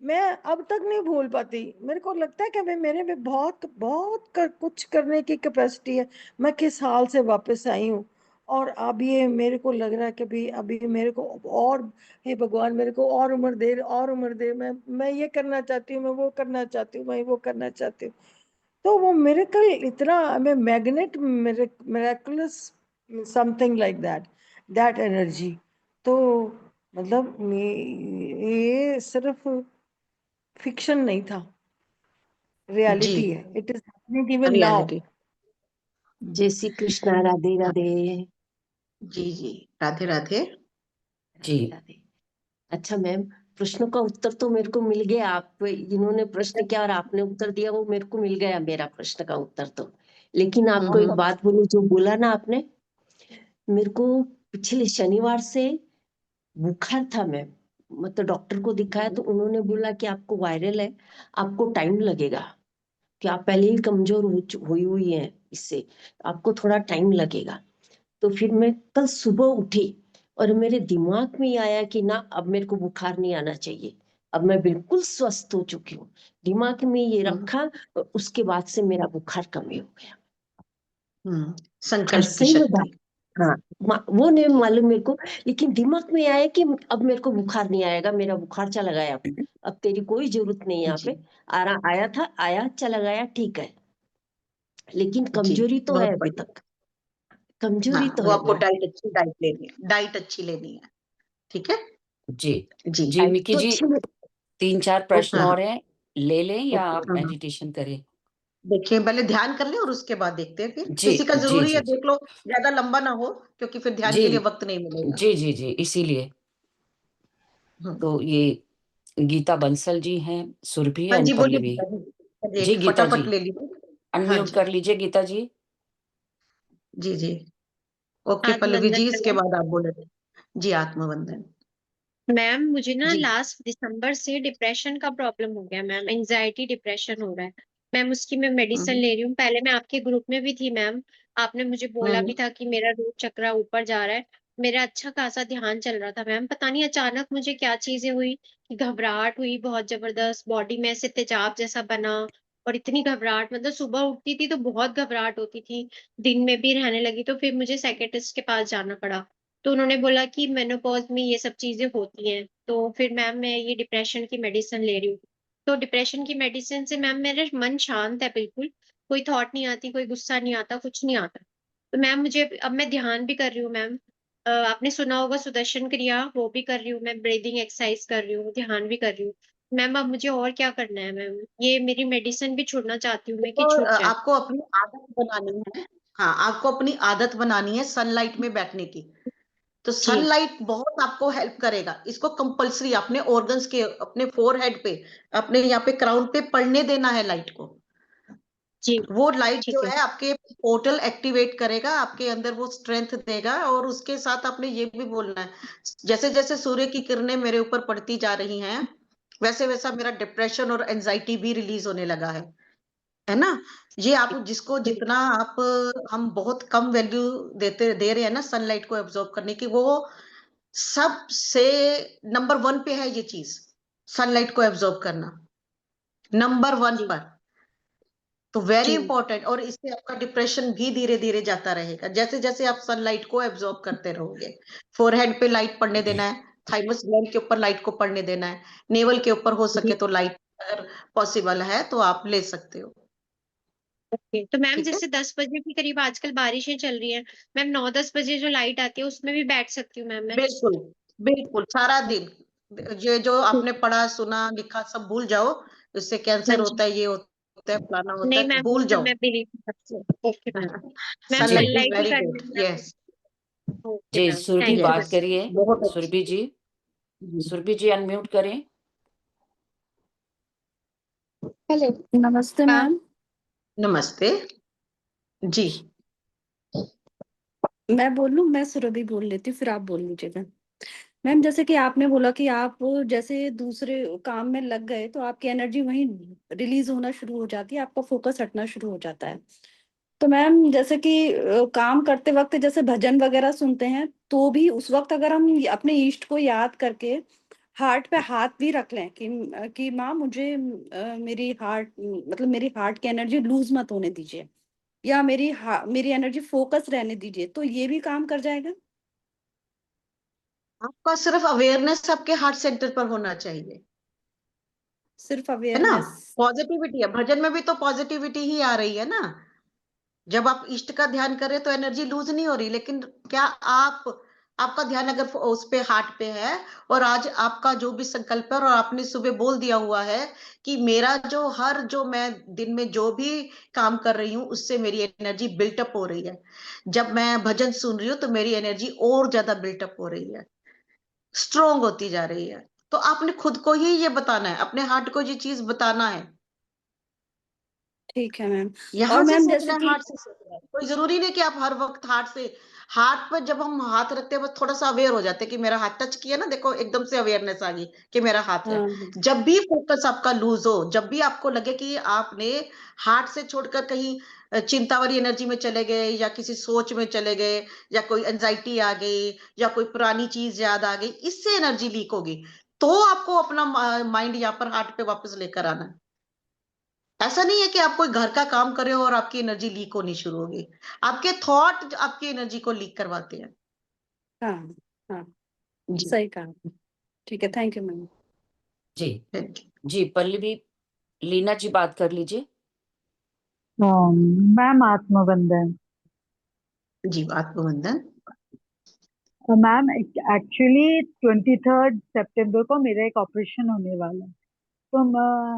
मैं अब तक नहीं भूल पाती। मेरे को लगता है कि भाई मेरे में बहुत बहुत कुछ करने की कैपेसिटी है। मैं किस हाल से वापस आई हूँ, और अब ये मेरे को लग रहा है कि भाई अभी मेरे को और, हे भगवान मेरे को और उम्र दे, और उम्र दे। मैं ये करना चाहती हूँ, मैं वो करना चाहती हूँ, मैं वो करना चाहती हूँ। तो वो मिरेकल इतना, मैं magnet, miraculous, something like that, that energy. तो मतलब ये सिर्फ फिक्शन नहीं था, जी। रियलिटी है। It is happening even now. Reality. जय श्री कृष्ण। राधे राधे। जी जी। राधे राधे। जी। राधे राधे। अच्छा मैम, प्रश्नों का उत्तर तो मेरे को मिल गया। आप जिन्होंने प्रश्न किया और आपने उत्तर दिया, वो मेरे को मिल गया मेरा प्रश्न का उत्तर तो। लेकिन आपको एक हम्म बात बोलूं, जो बोला ना आपने, मेरे को पिछले शनिवार से बुखार था मैम। मतलब डॉक्टर को दिखाया तो उन्होंने बोला कि आपको वायरल है, आपको टाइम लगेगा, कि आप पहले ही कमजोर हुई हुई हैं इससे, आपको थोड़ा टाइम लगेगा। तो फिर मैं कल सुबह उठी और मेरे दिमाग में ये आया कि ना, अब मेरे को बुखार नहीं आना चाहिए, अब मैं बिल्कुल स्वस्थ हो चुकी हूँ। दिमाग में ये हम्म रखा और उसके बाद से मेरा बुखार कम हो गया। और संकल्प की सही में बात, शक्ति। हाँ, वो नहीं मालूम मेरे को, लेकिन दिमाग में आया कि अब मेरे को बुखार नहीं आएगा, मेरा बुखार चला गया, अब तेरी कोई जरूरत नहीं है यहाँ जी पे। आया था, आया चला गया, ठीक है। लेकिन जी। कमजोरी तो है बहुत अभी बढ़िया। तक, कमजोरी हाँ, तो वो है आपको मैम। डाइट अच्छी, डाइट लेनी है, डाइट अच्छी लेनी है। ठीक है। जी। जी। जी, मिकी तो जी, अच्छी, 3-4 प्रश्न ओके हाँ और हैं, ले लें या ओके। आप हाँ। मेडिटेशन करें? देखिए पहले ध्यान कर ले और उसके बाद देखते हैं, फिर जी, किसी का जी, जरूरी है जी, जी। देख लो, ज्यादा लंबा ना हो, क्योंकि फिर ध्यान जी, के लिए वक्त नहीं मिलेगा। जी, जी, जी, इसीलिए। हम्म। तो ये गीता बंसल जी हैं, सुरभि हाँ एंड जी, बोलिए पल्लवी। गीता जी, जी, एक गीता जी, फटाफट ले लीजिए। हाँ अनम्यूट जी, कर लीजिए गीता जी। जी जी, ओके पल्लवी आत्मवंदन जी, इसके मैम। बाद आप बोले। जी, आत्मवंदन। मैम मुझे ना जी। लास्ट दिसंबर से डिप्रेशन का प्रॉब्लम हो गया मैम, एंजाइटी डिप्रेशन हो रहा है मैम। उसकी मैं मेडिसिन हम्म ले रही हूँ। पहले मैं आपके ग्रुप में भी थी मैम, आपने मुझे बोला हम्म भी था कि मेरा रोग चक्र ऊपर जा रहा है। मेरा अच्छा खासा ध्यान चल रहा था मैम, पता नहीं अचानक मुझे क्या चीजें हुई कि घबराहट हुई बहुत जबरदस्त, बॉडी में ऐसे तेजाब जैसा बना। और इतनी घबराहट, मतलब सुबह उठती थी तो बहुत घबराहट होती थी, दिन में भी रहने लगी। तो फिर मुझे साइकियाट्रिस्ट के पास जाना पड़ा। तो उन्होंने बोला कि मेनोपॉज में ये सब चीजें होती हैं। तो फिर मैम मैं ये डिप्रेशन की मेडिसिन ले रही हूँ। तो डिप्रेशन की मेडिसिन से मैम मेरा मन शांत है बिल्कुल, कोई थॉट नहीं आती, कोई गुस्सा नहीं आता, कुछ नहीं आता। तो मैम मुझे अब मैं ध्यान भी कर रही हूँ मैम। आपने सुना होगा सुदर्शन क्रिया, वो भी कर रही हूँ मैं, ब्रीदिंग एक्सरसाइज कर रही हूँ, ध्यान भी कर रही हूँ। मैम अब मुझे और क्या करना है मैम? ये मेरी मेडिसिन भी छोड़ना चाहती हूँ मैं कि देखो, छूट जाए। आपको अपनी आदत बनानी है। हाँ, आपको अपनी आदत बनानी है सनलाइट में बैठने की। तो जी, सनलाइट बहुत आपको हेल्प करेगा। इसको कंपलसरी अपने ऑर्गन्स के, अपने फोरहेड पे, अपने यहाँ पे क्राउन पे पड़ने देना है लाइट को। जी, वो लाइट जो ठीक है। है आपके पोर्टल एक्टिवेट करेगा, आपके अंदर वो स्ट्रेंथ देगा। और उसके साथ आपने ये भी बोलना है, जैसे जैसे सूर्य की किरणें मेरे ऊपर पड़ती जा रही हैं, वैसे वैसा मेरा डिप्रेशन और एंजाइटी भी रिलीज होने लगा है ना। ये आप जिसको जितना आप, हम बहुत कम वैल्यू दे रहे हैं ना सनलाइट को एब्जॉर्ब करने की, वो सबसे नंबर वन पे है ये चीज, सनलाइट को एब्जॉर्ब करना नंबर वन जी, पर। तो वेरी जी, इंपॉर्टेंट। और इससे आपका डिप्रेशन भी धीरे धीरे जाता रहेगा, जैसे जैसे आप सनलाइट को एब्जॉर्ब करते रहोगे। फोरहेड पे लाइट पड़ने देना है, थाइमस ग्लैंड के ऊपर लाइट को पड़ने देना है, नेवल के ऊपर हो जी। सके तो लाइट, अगर पॉसिबल है तो आप ले सकते हो। ओके, तो मैम ठीक है, जैसे 10 बजे के करीब आजकल बारिशें चल रही हैं, मैम 9-10 बजे जो लाइट आती है उसमें भी बैठ सकती हूँ मैम मैं? बिल्कुल बिल्कुल, सारा दिन ये जो आपने पढ़ा सुना लिखा सब भूल जाओ। इससे हाँ कैंसर जी। होता है, ये होता है, फलाना होता नहीं है, मैम, वो भूल सब जाओ। मैं बिलीव कर सकती हूँ। Okay ma'am. मैम जी, सनलाइट इज सनलाइट ही वेरी करनी गुड, है मैम। यस। ओके जी, मैम, सुरभि थैंक यू बात मैम। यस, करिए। बहुत अच्छी। सुरभि जी, जी, सुरभि जी अनम्यूट करें। हेलो, नमस्ते हाँ, मैम। नमस्ते जी। मैं बोलूं, मैं सुरभि बोल लेती हूँ, फिर आप बोल लीजिएगा। मैम, जैसे कि आपने बोला कि आप जैसे दूसरे काम में लग गए तो आपकी एनर्जी वहीं रिलीज होना शुरू हो जाती है, आपका फोकस हटना शुरू हो जाता है। तो मैम, जैसे कि काम करते वक्त जैसे भजन वगैरह सुनते हैं, तो भी उस वक्त अगर हम अपने इष्ट को याद करके हार्ट पे हाथ भी रख लें कि माँ मुझे मेरी हार्ट मतलब मेरी हार्ट की एनर्जी लूज मत होने दीजिए, या मेरी एनर्जी फोकस रहने दीजिए, तो ये भी काम कर जाएगा। आपका सिर्फ अवेयरनेस आपके हार्ट सेंटर पर होना चाहिए, सिर्फ है ना। अवेयरनेस। पॉजिटिविटी है, भजन में भी तो पॉजिटिविटी ही आ रही है ना। जब आप इष्ट का ध्यान कर रहे हैं तो एनर्जी लूज नहीं हो रही। लेकिन क्या आप, आपका ध्यान अगर उस पे हार्ट पे है, और आज आपका जो भी संकल्प है, और आपने सुबह बोल दिया हुआ है कि मेरा जो मैं दिन में जो भी काम कर रही हूँ उससे मेरी एनर्जी बिल्टअप हो रही है, जब मैं भजन सुन रही हूँ तो मेरी एनर्जी और ज्यादा बिल्टअप हो रही है, स्ट्रोंग होती जा रही है। तो आपने खुद को ही ये बताना है, अपने हार्ट को ये चीज बताना है। ठीक है मैम। और यहां से मैम जैसे सोचना है, कि हार्ट से सोचना है। कोई जरूरी नहीं कि आप हर वक्त हार्ट से, हार्ट पर जब हम हाथ रखते हैं बस थोड़ा सा अवेयर हो जाते हैं कि मेरा हाथ टच किया ना, देखो एकदम से अवेयरनेस आ गई कि मेरा हाथ है। हाँ, जब भी फोकस आपका लूज हो, जब भी आपको लगे कि आपने हार्ट से छोड़कर कहीं चिंता वाली एनर्जी में चले गए, या किसी सोच में चले गए, या कोई एंजाइटी आ गई, या कोई पुरानी चीज याद आ गई, इससे एनर्जी लीक होगी, तो आपको अपना माइंड यहाँ पर हार्ट पे वापस लेकर आना है। ऐसा नहीं है कि आप कोई घर का काम कर रहे हो और आपकी एनर्जी लीक होनी शुरू होगी। आपके थॉट आपकी एनर्जी को लीक करवाते हैं। हाँ, हाँ, जी, सही कहा। ठीक है, थैंक यू मैम। जी, थैंक जी, पल्लवी, लीना जी बात कर लीजिए। मैम आत्मबंधन। यू जी, आत्मबंधन। मैम एक्चुअली 23 सितंबर को मेरा एक ऑपरेशन होने वाला है। तो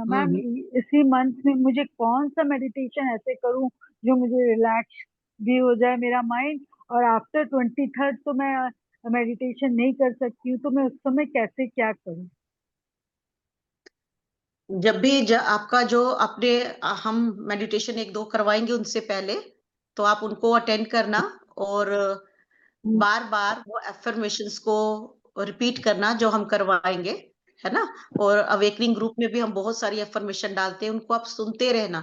मैम इसी मंथ में मुझे कौन सा मेडिटेशन ऐसे करूं जो मुझे रिलैक्स भी हो जाए मेरा माइंड, और आफ्टर 23rd तो मैं मेडिटेशन नहीं कर सकती हूँ, तो मैं उस समय कैसे क्या करूं? जब भी आपका जो अपने हम मेडिटेशन 1-2 करवाएंगे उनसे पहले, तो आप उनको अटेंड करना और बार बार वो एफर्मेशंस को रिपीट करना जो हम करवाएंगे, है ना। और अवेकनिंग ग्रुप में भी हम बहुत सारी एफर्मेशन डालते हैं, उनको आप सुनते रहना।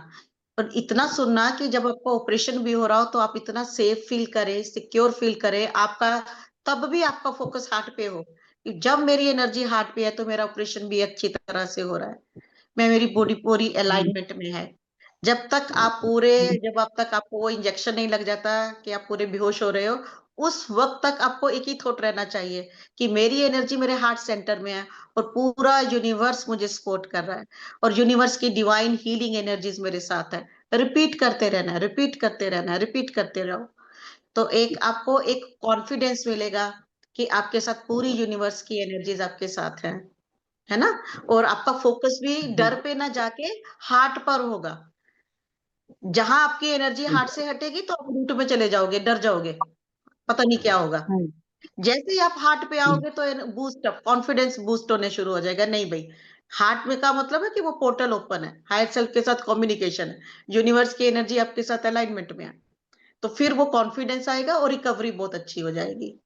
और इतना सुनना कि जब आपका ऑपरेशन भी हो रहा हो तो आप इतना सेफ फील करें, सिक्योर फील करें, आपका तब भी आपका फोकस हार्ट पे हो कि जब मेरी एनर्जी हार्ट पे है तो मेरा ऑपरेशन भी अच्छी तरह से हो रहा है, मैं मेरी बॉडी पूरी अलाइनमेंट में है। जब तक आप पूरे जब आप तक आपको वो इंजेक्शन नहीं लग जाता कि आप पूरे बेहोश हो रहे हो, उस वक्त तक आपको एक ही थॉट रहना चाहिए कि मेरी एनर्जी मेरे हार्ट सेंटर में है और पूरा यूनिवर्स मुझे सपोर्ट कर रहा है और यूनिवर्स की डिवाइन हीलिंग एनर्जीज मेरे साथ है। रिपीट करते रहना है, रिपीट करते रहना है, रिपीट करते रहो। तो एक आपको एक कॉन्फिडेंस मिलेगा कि आपके साथ पूरी यूनिवर्स की एनर्जीज आपके साथ है ना। और आपका फोकस भी डर पे ना जाके हार्ट पर होगा। जहां आपकी एनर्जी हार्ट से हटेगी तो आप रूट में चले जाओगे, डर जाओगे, पता नहीं क्या होगा। जैसे ही आप हार्ट पे आओगे तो बूस्ट अप कॉन्फिडेंस बूस्ट होने शुरू हो जाएगा। नहीं भाई, हार्ट में का मतलब है कि वो पोर्टल ओपन है, हायर सेल्फ के साथ कम्युनिकेशन है, यूनिवर्स की एनर्जी आपके साथ अलाइनमेंट में है, तो फिर वो कॉन्फिडेंस आएगा और रिकवरी बहुत अच्छी हो जाएगी।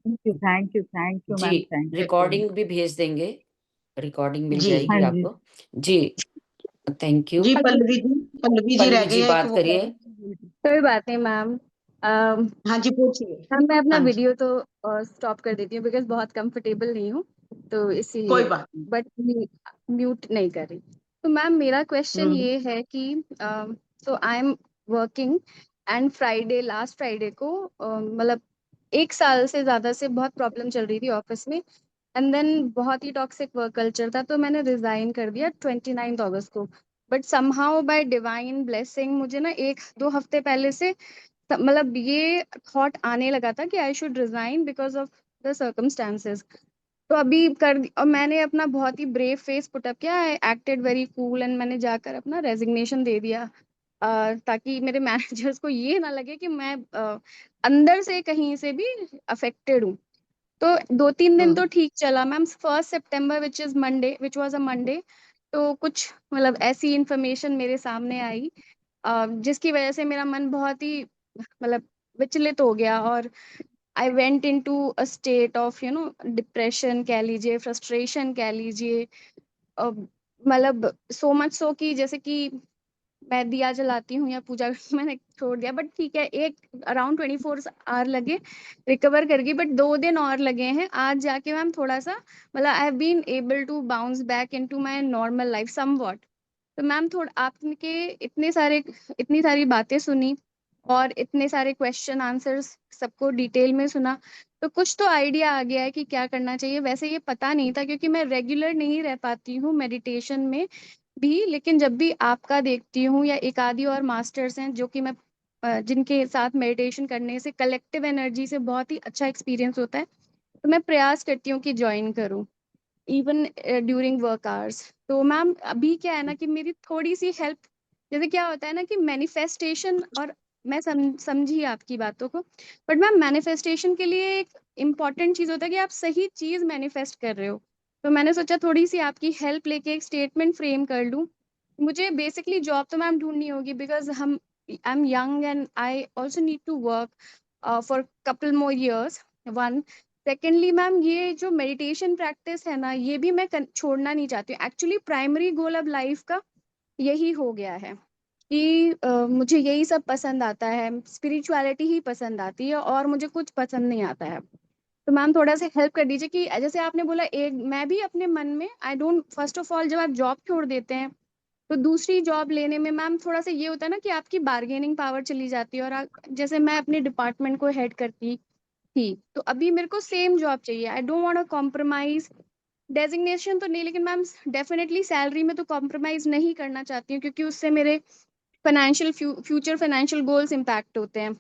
थैंक यू जी, मैम, थैंक यू। रिकॉर्डिंग भी भेज देंगे, रिकॉर्डिंग मिल जी जाएगी हाँ जी। आपको। जी, थैंक यू। जी, पल्लवी जी रह पल्लवी गई जी है कि बात वो करिए। कोई बात नहीं मैम। हाँ जी, पूछिए। मैम मैं अपना हाँ जी, वीडियो तो स्टॉप कर देती हूँ बिकॉज बहुत कंफर्टेबल नहीं हूँ, तो कोई इसीलिए। बात नहीं। बट म्यूट नहीं कर रही। तो मैम मेरा क्वेश्चन हम्म ये है कि so I am working and Friday last Friday को मतलब 1 साल से ज़्यादा से बहुत प्रॉब्लम चल रही थी ऑफिस में। एंड देन बहुत ही टॉक्सिक वर्क कल्चर था, तो मैंने रिजाइन कर दिया 29 अगस्त को। But somehow bye divine blessing मुझे ना 1-2 हफ्ते पहले से मतलब ये थॉट आने लगा था कि I should resign because of the circumstances. तो अभी और मैंने अपना बहुत ही ब्रेव फेस पुटअप किया, आई एक्टेड वेरी कूल एंड मैंने जाकर अपना रेजिग्नेशन दे दिया, ताकि मेरे मैनेजर्स को ये ना लगे कि मैं अंदर से कहीं से भी अफेक्टेड हूँ। तो 2-3 दिन तो ठीक चला ma'am. 1 September which was a Monday, तो कुछ मतलब ऐसी इंफॉर्मेशन मेरे सामने आई जिसकी वजह से मेरा मन बहुत ही मतलब विचलित हो गया, और I went into a state of depression कह लीजिए, फ्रस्ट्रेशन कह लीजिए। मतलब सो मच सो कि जैसे कि मैं दिया जलाती हूँ या पूजा मैंने छोड़ दिया, बट ठीक है, एक अराउंड 24 आवर लगे रिकवर कर गई, बट 2 दिन और लगे हैं आज जाके मैम थोड़ा सा मतलब I have been able to bounce back into my normal life somewhat. तो मैम थोड़ा आपके इतनी सारी बातें सुनी और इतने सारे क्वेश्चन आंसर्स सबको डिटेल में सुना, तो कुछ तो आइडिया आ गया है कि क्या करना चाहिए। वैसे ये पता नहीं था क्योंकि मैं रेगुलर नहीं रह पाती हूँ मेडिटेशन में भी, लेकिन जब भी आपका देखती हूँ या एक आदि और मास्टर्स हैं जो कि मैं जिनके साथ मेडिटेशन करने से कलेक्टिव एनर्जी से बहुत ही अच्छा एक्सपीरियंस होता है, तो मैं प्रयास करती हूँ कि ज्वाइन करूँ इवन ड्यूरिंग वर्क आवर्स। तो मैम अभी क्या है ना कि मेरी थोड़ी सी हेल्प, जैसे क्या होता है ना कि मैनिफेस्टेशन, और मैं समझी आपकी बातों को, बट मैम मैनिफेस्टेशन के लिए एक इम्पॉर्टेंट चीज़ होता है कि आप सही चीज़ मैनिफेस्ट कर रहे हो। तो मैंने सोचा थोड़ी सी आपकी हेल्प लेके एक स्टेटमेंट फ्रेम कर लूँ। मुझे बेसिकली जॉब तो मैम ढूंढनी होगी because I am young and I also need to work for couple more years, one. Secondly ma'am ये जो मेडिटेशन प्रैक्टिस है ना, ये भी मैं छोड़ना नहीं चाहती हूँ। एक्चुअली प्राइमरी गोल अब लाइफ का यही हो गया है कि मुझे यही सब पसंद आता है, स्पिरिचुअलिटी ही पसंद आती है और मुझे कुछ पसंद नहीं आता है। तो मैम थोड़ा सा हेल्प कर दीजिए कि जैसे आपने बोला, एक मैं भी अपने मन में I don't, first of all जब आप जॉब छोड़ देते हैं तो दूसरी जॉब लेने में मैम थोड़ा सा ये होता है ना कि आपकी बार्गेनिंग पावर चली जाती है, और जैसे मैं अपने डिपार्टमेंट को हेड करती थी, तो अभी मेरे को सेम जॉब चाहिए। I don't want to compromise, designation तो नहीं, लेकिन मैम डेफिनेटली सैलरी में तो कॉम्प्रोमाइज नहीं करना चाहती हूँ क्योंकि उससे मेरे financial future financial goals impact होते हैं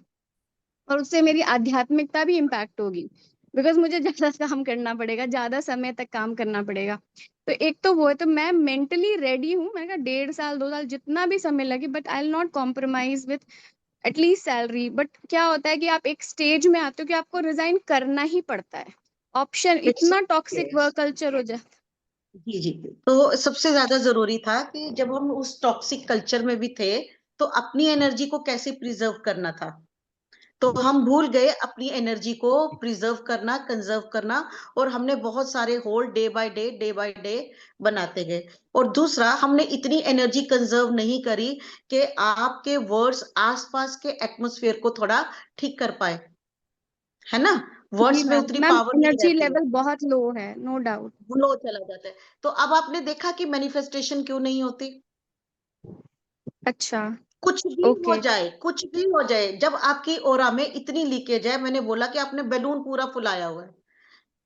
और उससे मेरी आध्यात्मिकता भी इम्पैक्ट होगी। बिकॉज़ मुझे ज़्यादा काम करना पड़ेगा, ज़्यादा समय तक काम करना पड़ेगा। तो एक तो वो है, तो मैं मेंटली रेडी हूँ, मैंने कहा 1.5 साल 2 साल जितना भी समय लगे, but I will not compromise with at least salary. But क्या होता है कि आप एक स्टेज में आते हो कि आपको रिज़ाइन करना ही पड़ता है। ऑप्शन इट्स इतना ओके। टॉक्सिक वर्क कल्चर हो जाता जी जी। तो सबसे ज्यादा जरूरी था कि जब हम उस टॉक्सिक कल्चर में भी थे तो अपनी एनर्जी को कैसे प्रिजर्व करना था। तो हम भूल गए अपनी एनर्जी को प्रिजर्व करना, कंजर्व करना, और हमने बहुत सारे होल डे बाय डे बनाते गए। और दूसरा, हमने इतनी एनर्जी कंजर्व नहीं करी कि आपके वर्ड्स आसपास के एटमॉस्फेयर को थोड़ा ठीक कर पाए, है ना। जी वर्ड्स में मैम, उतनी मैम पावर नहीं एनर्जी रहती है, लेवल बहुत लो है, नो डाउट। लो चला जाता है। तो अब आपने देखा कि मैनिफेस्टेशन क्यों नहीं होती। अच्छा, कुछ भी हो ओके। जाए, कुछ भी हो जाए, जब आपकी ऑरा में इतनी लीकेज है, मैंने बोला कि आपने बैलून पूरा फुलाया हुआ है,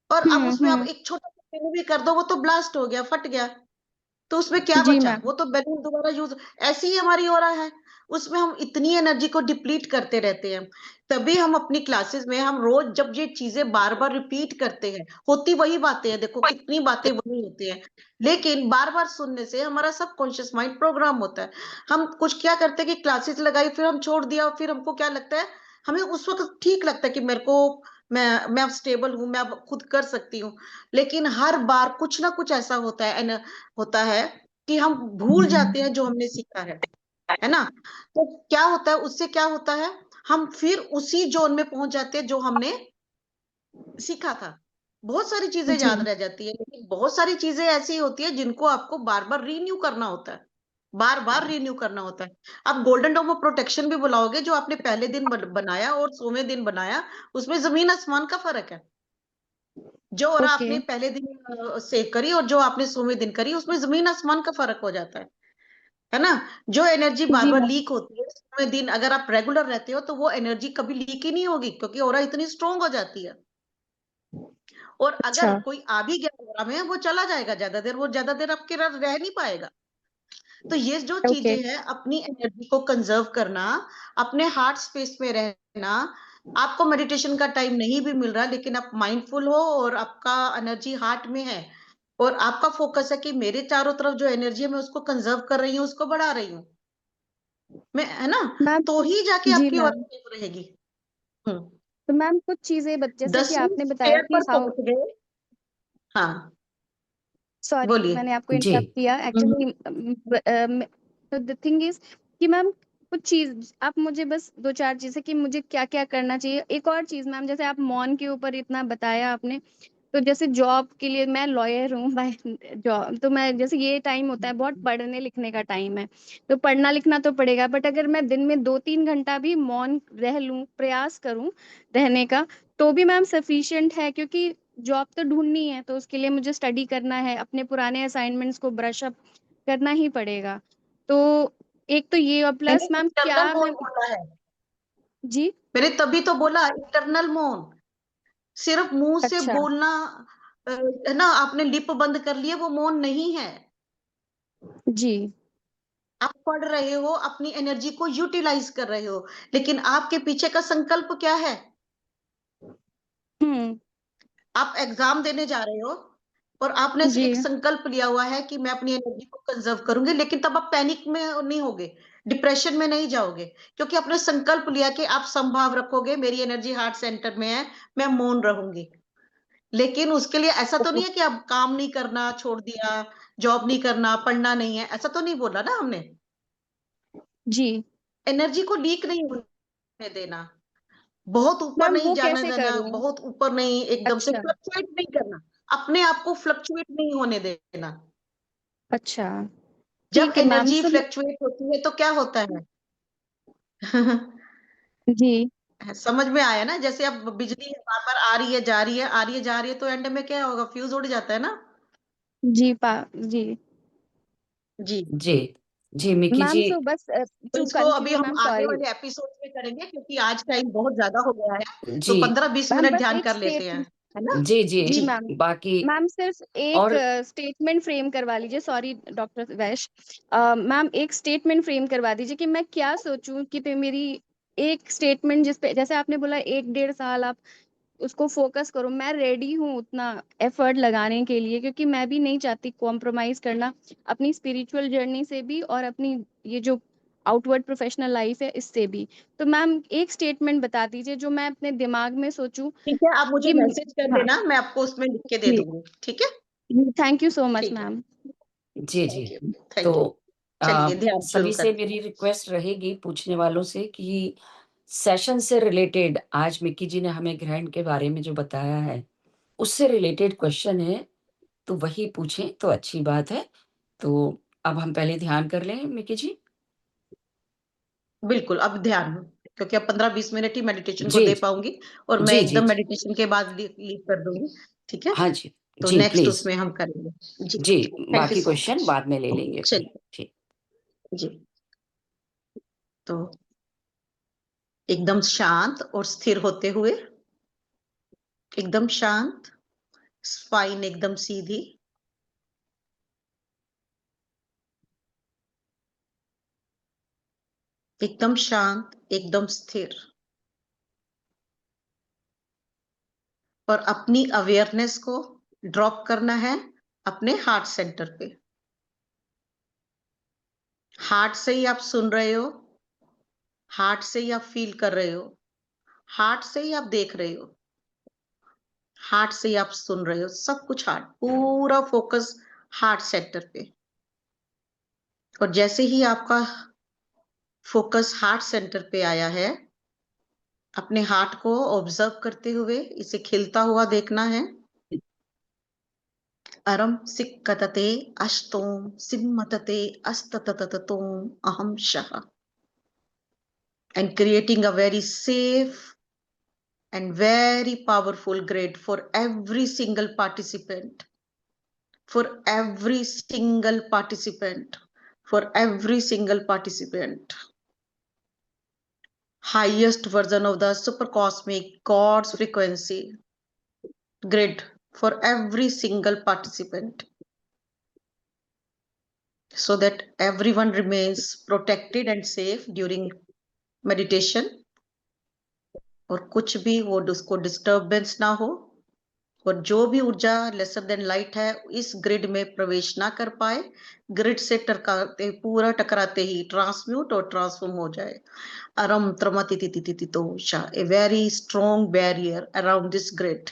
और अब उसमें आप हुँ। एक छोटा सा पिन भी कर दो, वो तो ब्लास्ट हो गया, फट गया, तो उसमें क्या जी बचा, मैम, वो तो बैलून दोबारा यूज। ऐसी ही हमारी हो रहा है, उसमें हम इतनी एनर्जी को डिप्लीट करते रहते हैं। तभी हम अपनी क्लासेस में, हम रोज जब ये चीजें बार बार रिपीट करते हैं, होती वही बातें हैं, देखो कितनी बातें वही होती हैं, लेकिन बार बार सुनने से हमारा सबकॉन्शियस माइंड प्रोग्राम होता है। हम कुछ क्या करते हैं कि क्लासेस लगाई, फिर हम छोड़ दिया, और फिर हमको क्या लगता है, हमें उस वक्त ठीक लगता है कि मेरे को, मैं अब स्टेबल हूं, मैं अब खुद कर सकती हूँ। लेकिन हर बार कुछ ना कुछ ऐसा होता है कि हम भूल जाते हैं जो हमने सीखा है ना। तो क्या होता है, उससे क्या होता है, हम फिर उसी जोन में पहुंच जाते हैं जो हमने सीखा था। बहुत सारी चीजें याद जी, रह जाती है, लेकिन बहुत सारी चीजें ऐसी होती है जिनको आपको बार बार रीन्यू करना होता है, बार बार रीन्यू करना होता है। आप गोल्डन डोम ऑफ प्रोटेक्शन भी बुलाओगे, जो आपने पहले दिन बनाया और 100वें दिन बनाया, उसमें जमीन आसमान का फर्क है। जो और ओके। आपने पहले दिन सेव करी और जो आपने 100वें दिन करी, उसमें जमीन आसमान का फर्क हो जाता है ना। जो एनर्जी बार जी बार मैम, लीक होती है 100वें दिन, अगर आप रेगुलर रहते हो तो वो एनर्जी कभी लीक ही नहीं होगी, क्योंकि ऑरा इतनी स्ट्रांग हो जाती है। और अगर अच्छा, कोई आ भी गया ऑरा में, वो चला जाएगा ज्यादा देर, वो ज्यादा देर आपके रह नहीं पाएगा। तो ये जो ओके। चीजें हैं, अपनी एनर्जी को कंजर्व करना, अपने हार्ट स्पेस में रहना। आपको मेडिटेशन का टाइम नहीं भी मिल रहा, लेकिन आप माइंडफुल हो और आपका एनर्जी हार्ट में है, और आपका फोकस है कि मेरे चारों तरफ जो एनर्जी है, मैं उसको कंजर्व कर रही हूँ, उसको बढ़ा रही हूँ मैं, है ना। मैम, तो ही जाके जी आपकी मैम। ऑरा सेफ रहेगी। हम्म। तो मैम कुछ चीज़ें जैसे कि 10वीं आपने बताया स्टेयर कि पर हाउ, पहुंच गए। हाँ, सॉरी बोलिए। मैंने आपको जी, इंटरप्ट किया हम्म। एक्चुअली। तो द थिंग इज कि मैम कुछ चीज आप मुझे बस 2-4 चीजें कि मुझे क्या क्या करना चाहिए। एक और चीज मैम, जैसे आप मौन के ऊपर इतना बताया आपने, तो जैसे जॉब के लिए मैं लॉयर हूँ बाय जॉब, तो मैं जैसे ये टाइम होता है बहुत पढ़ने लिखने का टाइम है, तो पढ़ना लिखना तो पड़ेगा, बट अगर मैं दिन में 2-3 घंटा भी मौन रह लूँ, प्रयास करूँ रहने का, तो भी मैम सफिशिएंट है, क्योंकि जॉब तो ढूंढनी है, तो उसके लिए मुझे स्टडी करना है, अपने पुराने असाइनमेंट्स को ब्रश अप करना ही पड़ेगा। तो एक तो ये, और मैंने प्लस मैम इंटरनल क्या मोड मैं, बोला है, जी, मैंने तभी तो बोला इंटरनल मोड। सिर्फ मुंह से अच्छा, बोलना, है ना, आपने लिप बंद कर लिया, वो मौन नहीं है। जी, आप पढ़ रहे हो, अपनी एनर्जी को यूटिलाइज कर रहे हो, लेकिन आपके पीछे का संकल्प क्या है। हम्म, आप एग्जाम देने जा रहे हो, और आपने जी, एक संकल्प लिया हुआ है कि मैं अपनी एनर्जी को कंजर्व करूंगी, लेकिन तब आप पैनिक में नहीं होगे, डिप्रेशन में नहीं जाओगे, क्योंकि आपने संकल्प लिया कि आप संभाव रखोगे, मेरी एनर्जी हार्ट सेंटर में है, मैं मौन रहूंगी। लेकिन उसके लिए ऐसा तो नहीं है कि अब काम नहीं करना, छोड़ दिया, जॉब नहीं करना, पढ़ना नहीं है, ऐसा तो नहीं बोला ना हमने। जी। एनर्जी को लीक नहीं होने देना, बहुत ऊपर मैम नहीं वो जाने कैसे देना, करूं? बहुत ऊपर नहीं, एकदम से अच्छा, फ्लक्चुएट नहीं करना, अपने आप को फ्लक्चुएट नहीं होने देना। अच्छा, जब ठीक है मैम, एनर्जी सो फ्लक्चुएट होती है तो क्या होता है। जी, समझ में आया ना, जैसे अब बिजली बार बार आ रही है जा रही है, आ रही है जा रही है, तो एंड में क्या होगा, फ्यूज उड़ जाता है ना। जी, जी। जी। जी, जी, मिकी मैम जी। सो बस तो टू इसको अभी कंक्लूड हम मैम, आगे सॉरी। वाले एपिसोड में करेंगे, क्योंकि आज टाइम बहुत ज्यादा हो गया है, तो जी, 15-20 मैम मिनट बस ध्यान एक कर लेते हैं, स्टेट, है ना। जी, जी, जी जी। मैम, बाकी मैम सिर्फ एक और स्टेटमेंट फ्रेम करवा लीजिए, सॉरी डॉक्टर वैश, मैम एक स्टेटमेंट फ्रेम करवा दीजिए कि मैं क्या सोचूं कि पे मेरी एक स्टेटमेंट जिस पे, जैसे आपने बोला 1-1.5 साल आप उसको फोकस करो। मैं रेडी हूँ उतना एफर्ट लगाने के लिए, क्योंकि मैं भी नहीं चाहती कॉम्प्रोमाइज करना अपनी स्पिरिचुअल जर्नी से भी और अपनी ये जो आउटवर्ड प्रोफेशनल लाइफ है इससे भी। तो मैम एक स्टेटमेंट बता दीजिए जो मैं अपने दिमाग में सोचूं ठीक है, आप मुझे कि मैसेज कर हाँ देना, मैं आपको उसमें लिख के दे जी, दूंगी। ठीक है, थैंक यू सो मच ठीक है, मैम। जी, जी। थैंक यू, तो थैंक यू। चलिए ध्यान शुरू सभी से करते मेरी रिक्वेस्ट रहेगी पूछने वालों से कि सेशन से रिलेटेड आज मिक्की जी ने हमें ग्रहण के बारे में जो बताया है, उससे रिलेटेड क्वेश्चन है, तो वही पूछें तो अच्छी बात है। तो अब हम पहले ध्यान कर लें मिक्की जी? हैं। बिल्कुल, अब ध्यान, क्योंकि अब 15-20 मिनट ही मेडिटेशन को जी, दे पाऊंगी और मैं जी, जी, एकदम जी। मेडिटेशन के बाद लीव कर दूंगी। ठीक है, हाँ जी, तो जी नेक्स्ट प्लीज़। उसमें हम करेंगे। जी, जी, थैंक यू बाकी सो क्वेश्चन मच। बाद में ले लेंगे फिर। चलिए, ठीक। जी, तो एकदम शांत और स्थिर होते हुए, एकदम शांत, स्पाइन एकदम सीधी, एकदम शांत, एकदम स्थिर, और अपनी अवेयरनेस को ड्रॉप करना है अपने हार्ट सेंटर पे। हार्ट से ही आप सुन रहे हो, हार्ट से ही आप फील कर रहे हो, हार्ट से ही आप देख रहे हो, हार्ट से ही आप सुन रहे हो, सब कुछ हार्ट, पूरा फोकस हार्ट सेंटर पे। और जैसे ही आपका फोकस हार्ट सेंटर पे आया है, अपने हार्ट को ऑब्जर्व करते हुए इसे खिलता हुआ देखना है। अरम सिक्कतते अस्तोम सिम्मतते अस्तततततोम अहम शः, and creating a very safe and very powerful grid for every single participant, for every single participant, for every single participant. Highest version of the super cosmic God's frequency grid for every single participant, so that everyone remains protected and safe during meditation, और कुछ भी वो उसको डिस्टर्बेंस ना हो, और जो भी ऊर्जा लेसर देन लाइट है इस ग्रिड में प्रवेश ना कर पाए, ग्रिड से टकराते, पूरा टकराते ही ट्रांसम्यूट और ट्रांसफॉर्म हो जाए। अरम त्रमतितितितितोषा, a very strong barrier around this grid,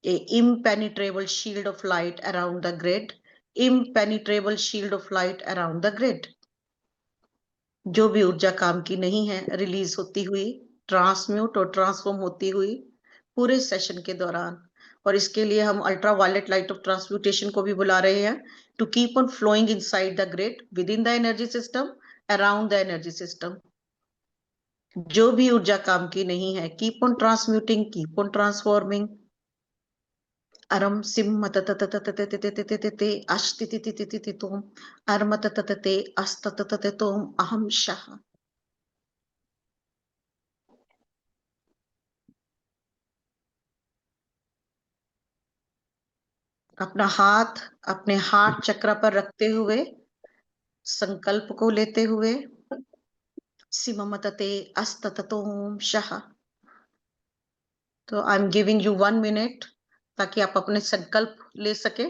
a impenetrable shield of light around the grid, impenetrable shield of light around the grid। जो भी ऊर्जा काम की नहीं है रिलीज होती हुई, ट्रांसम्यूट और ट्रांसफॉर्म होती हुई पूरे सेशन के दौरान। और इसके लिए हम ultraviolet light of transmutation को भी बुला रहे हैं, to keep on flowing inside the grid, within the energy system, around the energy system. जो भी ऊर्जा काम की नहीं है, keep on transmuting, keep on transforming. अरम सिम तततततततततते अश्तितितितितितोम अरम तततते अस्तततततोम अहम शः। अपना हाथ अपने हार्ट चक्र पर रखते हुए, संकल्प को लेते हुए, सिममतते अस्तततोम शः। तो I am giving you 1 minute ताकि आप अपने संकल्प ले सके।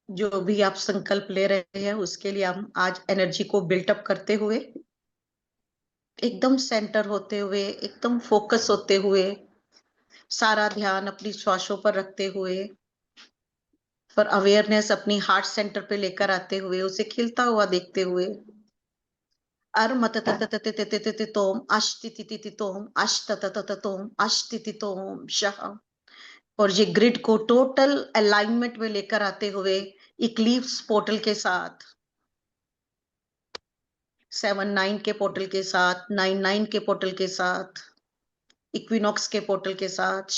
जो भी आप संकल्प ले रहे हैं उसके लिए हम आज एनर्जी को बिल्टअप करते हुए, एकदम सेंटर होते हुए, एकदम फोकस होते हुए, सारा ध्यान अपनी श्वासों पर रखते हुए, पर अवेयरनेस अपनी हार्ट सेंटर पे लेकर आते हुए, उसे खिलता हुआ देखते हुए, अर्मतततततततततोम अश्तितितितितोम अश्तततततोम अश्तितितोम शः। और ये ग्रिड को टोटल अलाइनमेंट में लेकर आते हुए, इक्लिप्स पोर्टल के साथ, 7-9 के पोर्टल के साथ, 9-9 के पोर्टल के साथ, इक्विनॉक्स के पोर्टल के साथ,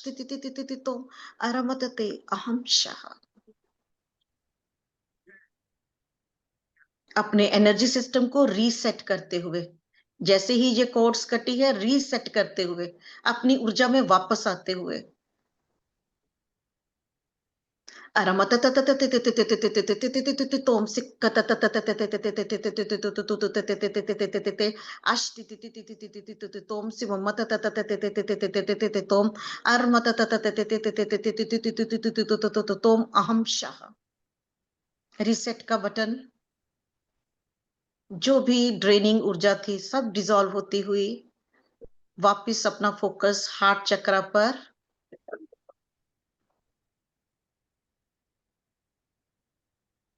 अश्तितितितितितो अरमतते अहम शः। अपने एनर्जी सिस्टम को रीसेट करते हुए, जैसे ही ये कोर्स कटी है, रीसेट करते हुए, अपनी ऊर्जा में वापस आते हुए, अहम शाह। रिसेट का बटन, जो भी ड्रेनिंग ऊर्जा थी सब डिसॉल्व होती हुई वापस अपना फोकस हार्ट चक्र पर,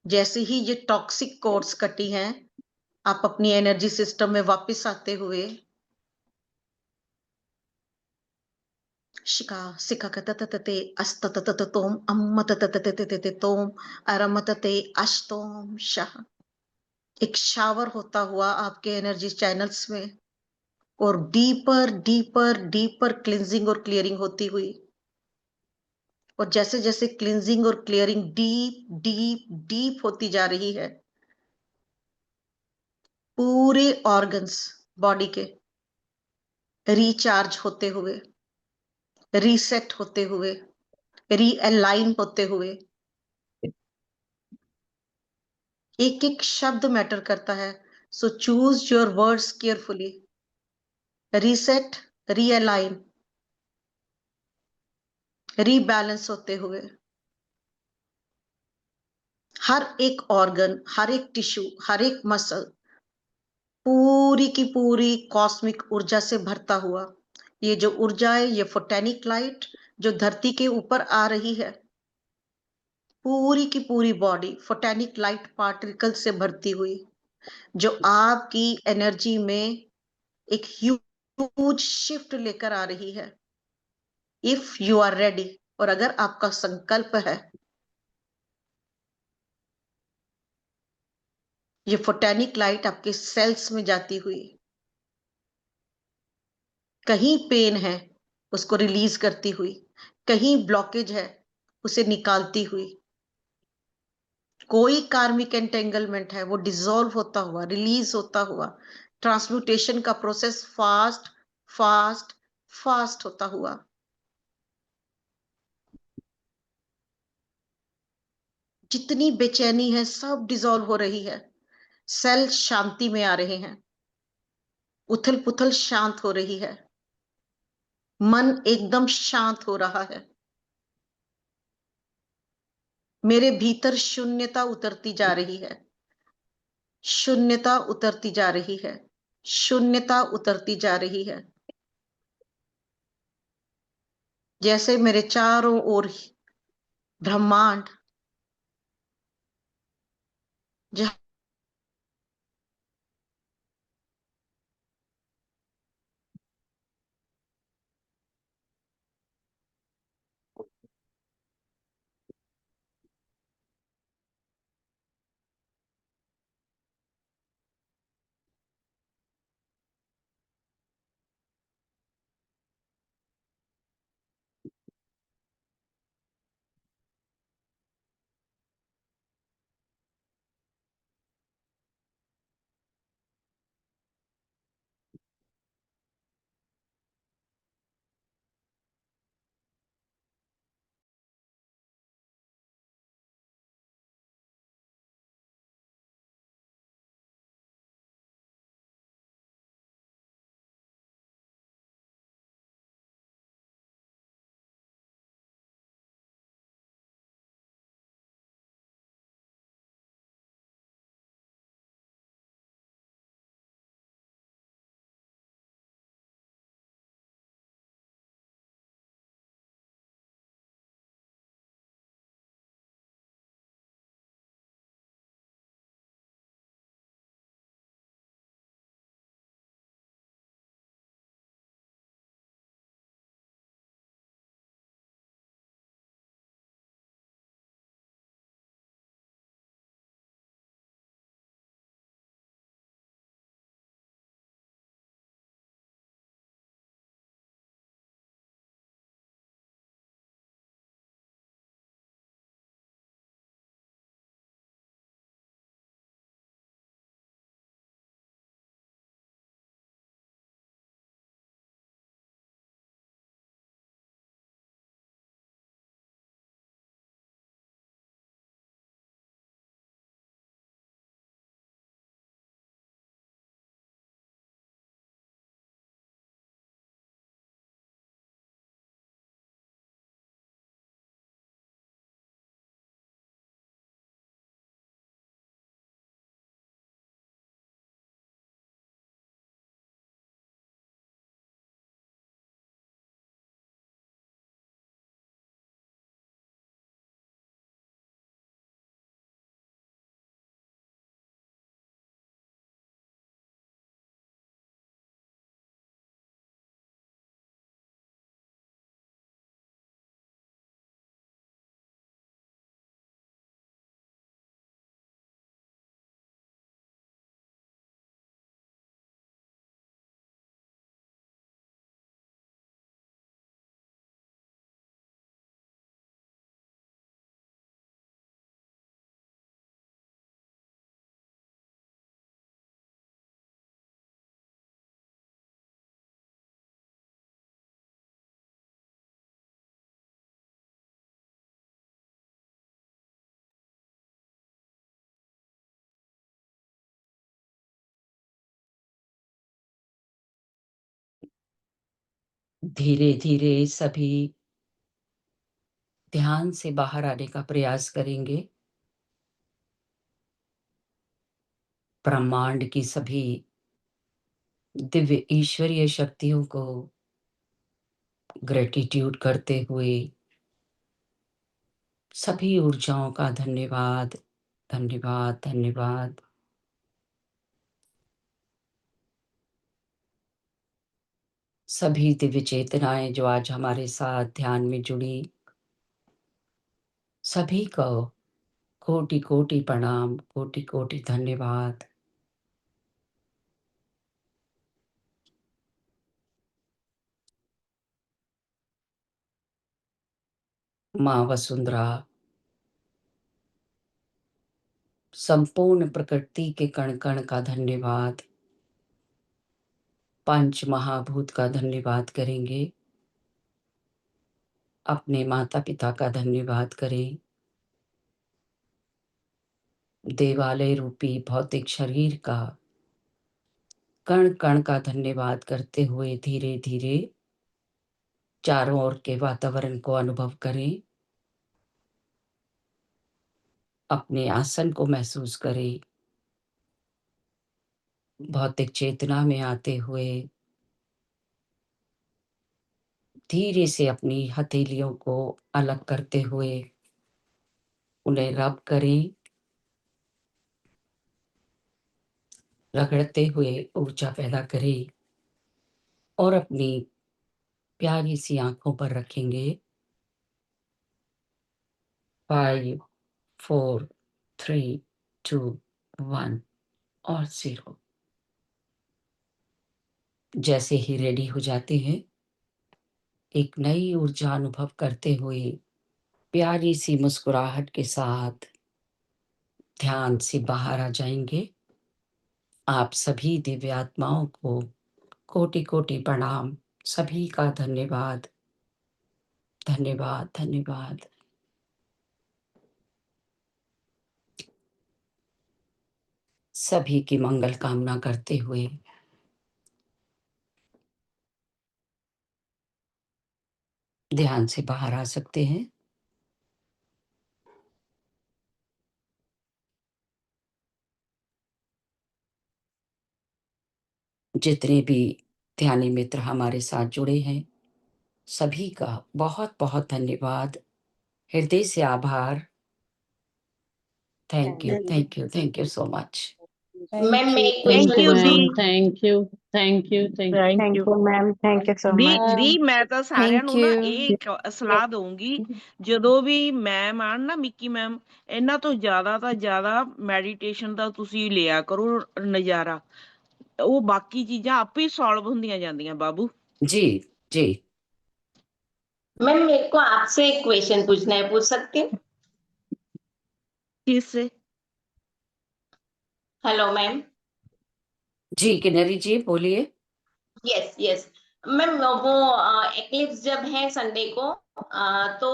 जैसे ही ये टॉक्सिक कोर्स कटी हैं, आप अपनी एनर्जी सिस्टम में वापस आते हुए शिका सिका कततते अस्ततततोम अम्मततततते तोम अरमतते अष्टोम शाह। एक शावर होता हुआ आपके एनर्जी चैनल्स में, और डीपर डीपर डीपर क्लींजिंग और क्लियरिंग होती हुई, और जैसे जैसे क्लींजिंग और क्लियरिंग डीप डीप डीप होती जा रही है, पूरे ऑर्गन्स बॉडी के रिचार्ज होते हुए, रीसेट होते हुए, रीअलाइन होते हुए, एक एक शब्द मैटर करता है। So choose your words carefully. Reset, realign, rebalance होते हुए, हर एक ऑर्गन, हर एक टिश्यू, हर एक मसल पूरी की पूरी कॉस्मिक ऊर्जा से भरता हुआ। ये जो ऊर्जा है, ये फोटेनिक लाइट जो धरती के ऊपर आ रही है, पूरी की पूरी बॉडी फोटेनिक लाइट पार्टिकल से भरती हुई, जो आपकी एनर्जी में एक ह्यूज शिफ्ट लेकर आ रही है। इफ यू आर रेडी, और अगर आपका संकल्प है, ये फोटेनिक लाइट आपके सेल्स में जाती हुई, कहीं पेन है उसको रिलीज करती हुई, कहीं ब्लॉकेज है उसे निकालती हुई, कोई कार्मिक एंटेंगलमेंट है वो डिसॉल्व होता हुआ, रिलीज होता हुआ, ट्रांसम्यूटेशन का प्रोसेस फास्ट फास्ट फास्ट होता हुआ, जितनी बेचैनी है सब डिसॉल्व हो रही है। सेल शांति में आ रहे हैं, उथल पुथल शांत हो रही है, मन एकदम शांत हो रहा है। मेरे भीतर शून्यता उतरती जा रही है, शून्यता उतरती जा रही है, शून्यता उतरती जा रही है। जैसे मेरे चारों ओर ब्रह्मांड, जहां धीरे-धीरे सभी ध्यान से बाहर आने का प्रयास करेंगे। ब्रह्मांड की सभी दिव्य ईश्वरीय शक्तियों को ग्रैटिट्यूड करते हुए सभी ऊर्जाओं का धन्यवाद, धन्यवाद, धन्यवाद। सभी दिव्य चेतनाएँ जो आज हमारे साथ ध्यान में जुड़ी, सभी को कोटि-कोटि प्रणाम, कोटि-कोटि धन्यवाद। माँ वसुंधरा संपूर्ण प्रकृति के कण-कण का धन्यवाद, पंच महाभूत का धन्यवाद करेंगे, अपने माता-पिता का धन्यवाद करें, देवालय रूपी भौतिक शरीर का कण-कण का धन्यवाद करते हुए धीरे-धीरे चारों ओर के वातावरण को अनुभव करें। अपने आसन को महसूस करें। भौतिक चेतना में आते हुए धीरे से अपनी हथेलियों को अलग करते हुए उन्हें रब करें। रगड़ते हुए ऊर्जा पैदा करें और अपनी प्यारी सी आँखों पर रखेंगे। 5, 4, 3, 2, 1 और 0। जैसे ही रेडी हो जाते हैं, एक नई ऊर्जा अनुभव करते हुए प्यारी सी मुस्कुराहट के साथ ध्यान से बाहर आ जाएँगे। आप सभी दिव्य आत्माओं को कोटि-कोटि प्रणाम, सभी का धन्यवाद, धन्यवाद, धन्यवाद। सभी की मंगल कामना करते हुए ध्यान से बाहर आ सकते हैं। जितने भी ध्यानी मित्र हमारे साथ जुड़े हैं, सभी का बहुत-बहुत धन्यवाद। हृदय से आभार। Thank you, thank you, thank you so much. Ma'am मैं एक thank question you the. Thank you thank you ma'am, thank you so the much. ਦੀ ਮੈਂ ਤਾਂ ਸਾਰਿਆਂ Thank ਨੂੰ ਨਾ you. ਇਹ ਇੱਕ ਸਲਾਹ ਦਊਂਗੀ, ਜਦੋਂ ਵੀ ਮੈਮ ਆਣ ਨਾ ਮਿੱਕੀ ਮੈਮ, ਇਹਨਾਂ ਤੋਂ ਜ਼ਿਆਦਾ ਮੈਡੀਟੇਸ਼ਨ ਦਾ ਤੁਸੀਂ ਲਿਆ ਕਰੋ ਨਜ਼ਾਰਾ। ਉਹ ਬਾਕੀ ਚੀਜ਼ਾਂ ਆਪੇ ਹੀ ਸੋਲਵ ਹੁੰਦੀਆਂ ਜਾਂਦੀਆਂ ਬਾਬੂ। जी, जी। मैम मेरे को आपसे एक क्वेश्चन पूछना है, पूछ सकती हूँ? किससे? Hello ma'am. जी, किन्नरी जी बोलिए। यस यस मैम, वो एक्लिप्स जब है संडे को, तो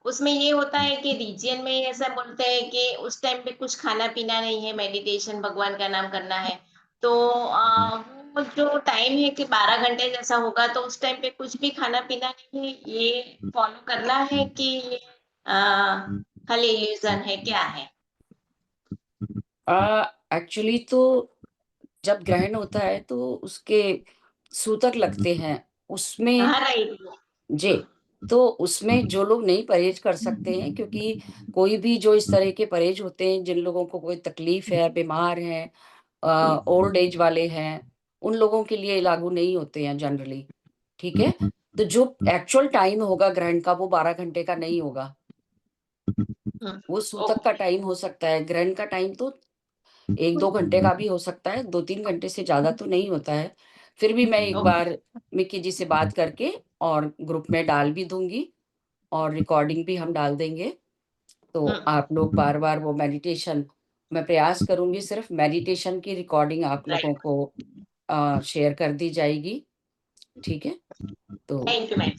उसमें ये होता है कि रीजियन में ऐसा बोलते हैं कि उस टाइम पे कुछ खाना पीना नहीं है, मेडिटेशन भगवान का नाम करना है। तो वो जो टाइम है कि 12 घंटे जैसा होगा, तो उस टाइम पे कुछ भी खाना पीना नहीं है, ये फॉलो करना है कि ये खाली इल्यूजन है, क्या है? एक्चुअली तो जब ग्रहण होता है तो उसके सूतक लगते हैं, उसमें हाँ राइट। जी, तो उसमें जो लोग नहीं परहेज़ कर सकते हैं, क्योंकि कोई भी जो इस तरह के परहेज़ होते हैं, जिन लोगों को कोई तकलीफ़ है, बीमार हैं, ओल्ड एज वाले हैं, उन लोगों के लिए लागू नहीं होते हैं जनरली, ठीक है? तो जो एक्चुअल टाइम होगा ग्रहण का, वो 12 घंटे का नहीं होगा। वो सूतक का ओके। टाइम हो सकता है, ग्रहण का टाइम तो 1-2 घंटे का भी हो सकता है, 2-3 घंटे से ज़्यादा तो नहीं होता है। फिर भी मैं एक ओके। बार मिक्की जी से बात करके और ग्रुप में डाल भी दूँगी और रिकॉर्डिंग भी हम डाल देंगे। तो आप लोग बार-बार वो मेडिटेशन, मैं प्रयास करूँगी सिर्फ़ मेडिटेशन की रिकॉर्डिंग आप लोगों राइट। को शेयर कर दी जाएगी, ठीक है? तो थैंक यू मैम।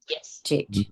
यस। जी, जी।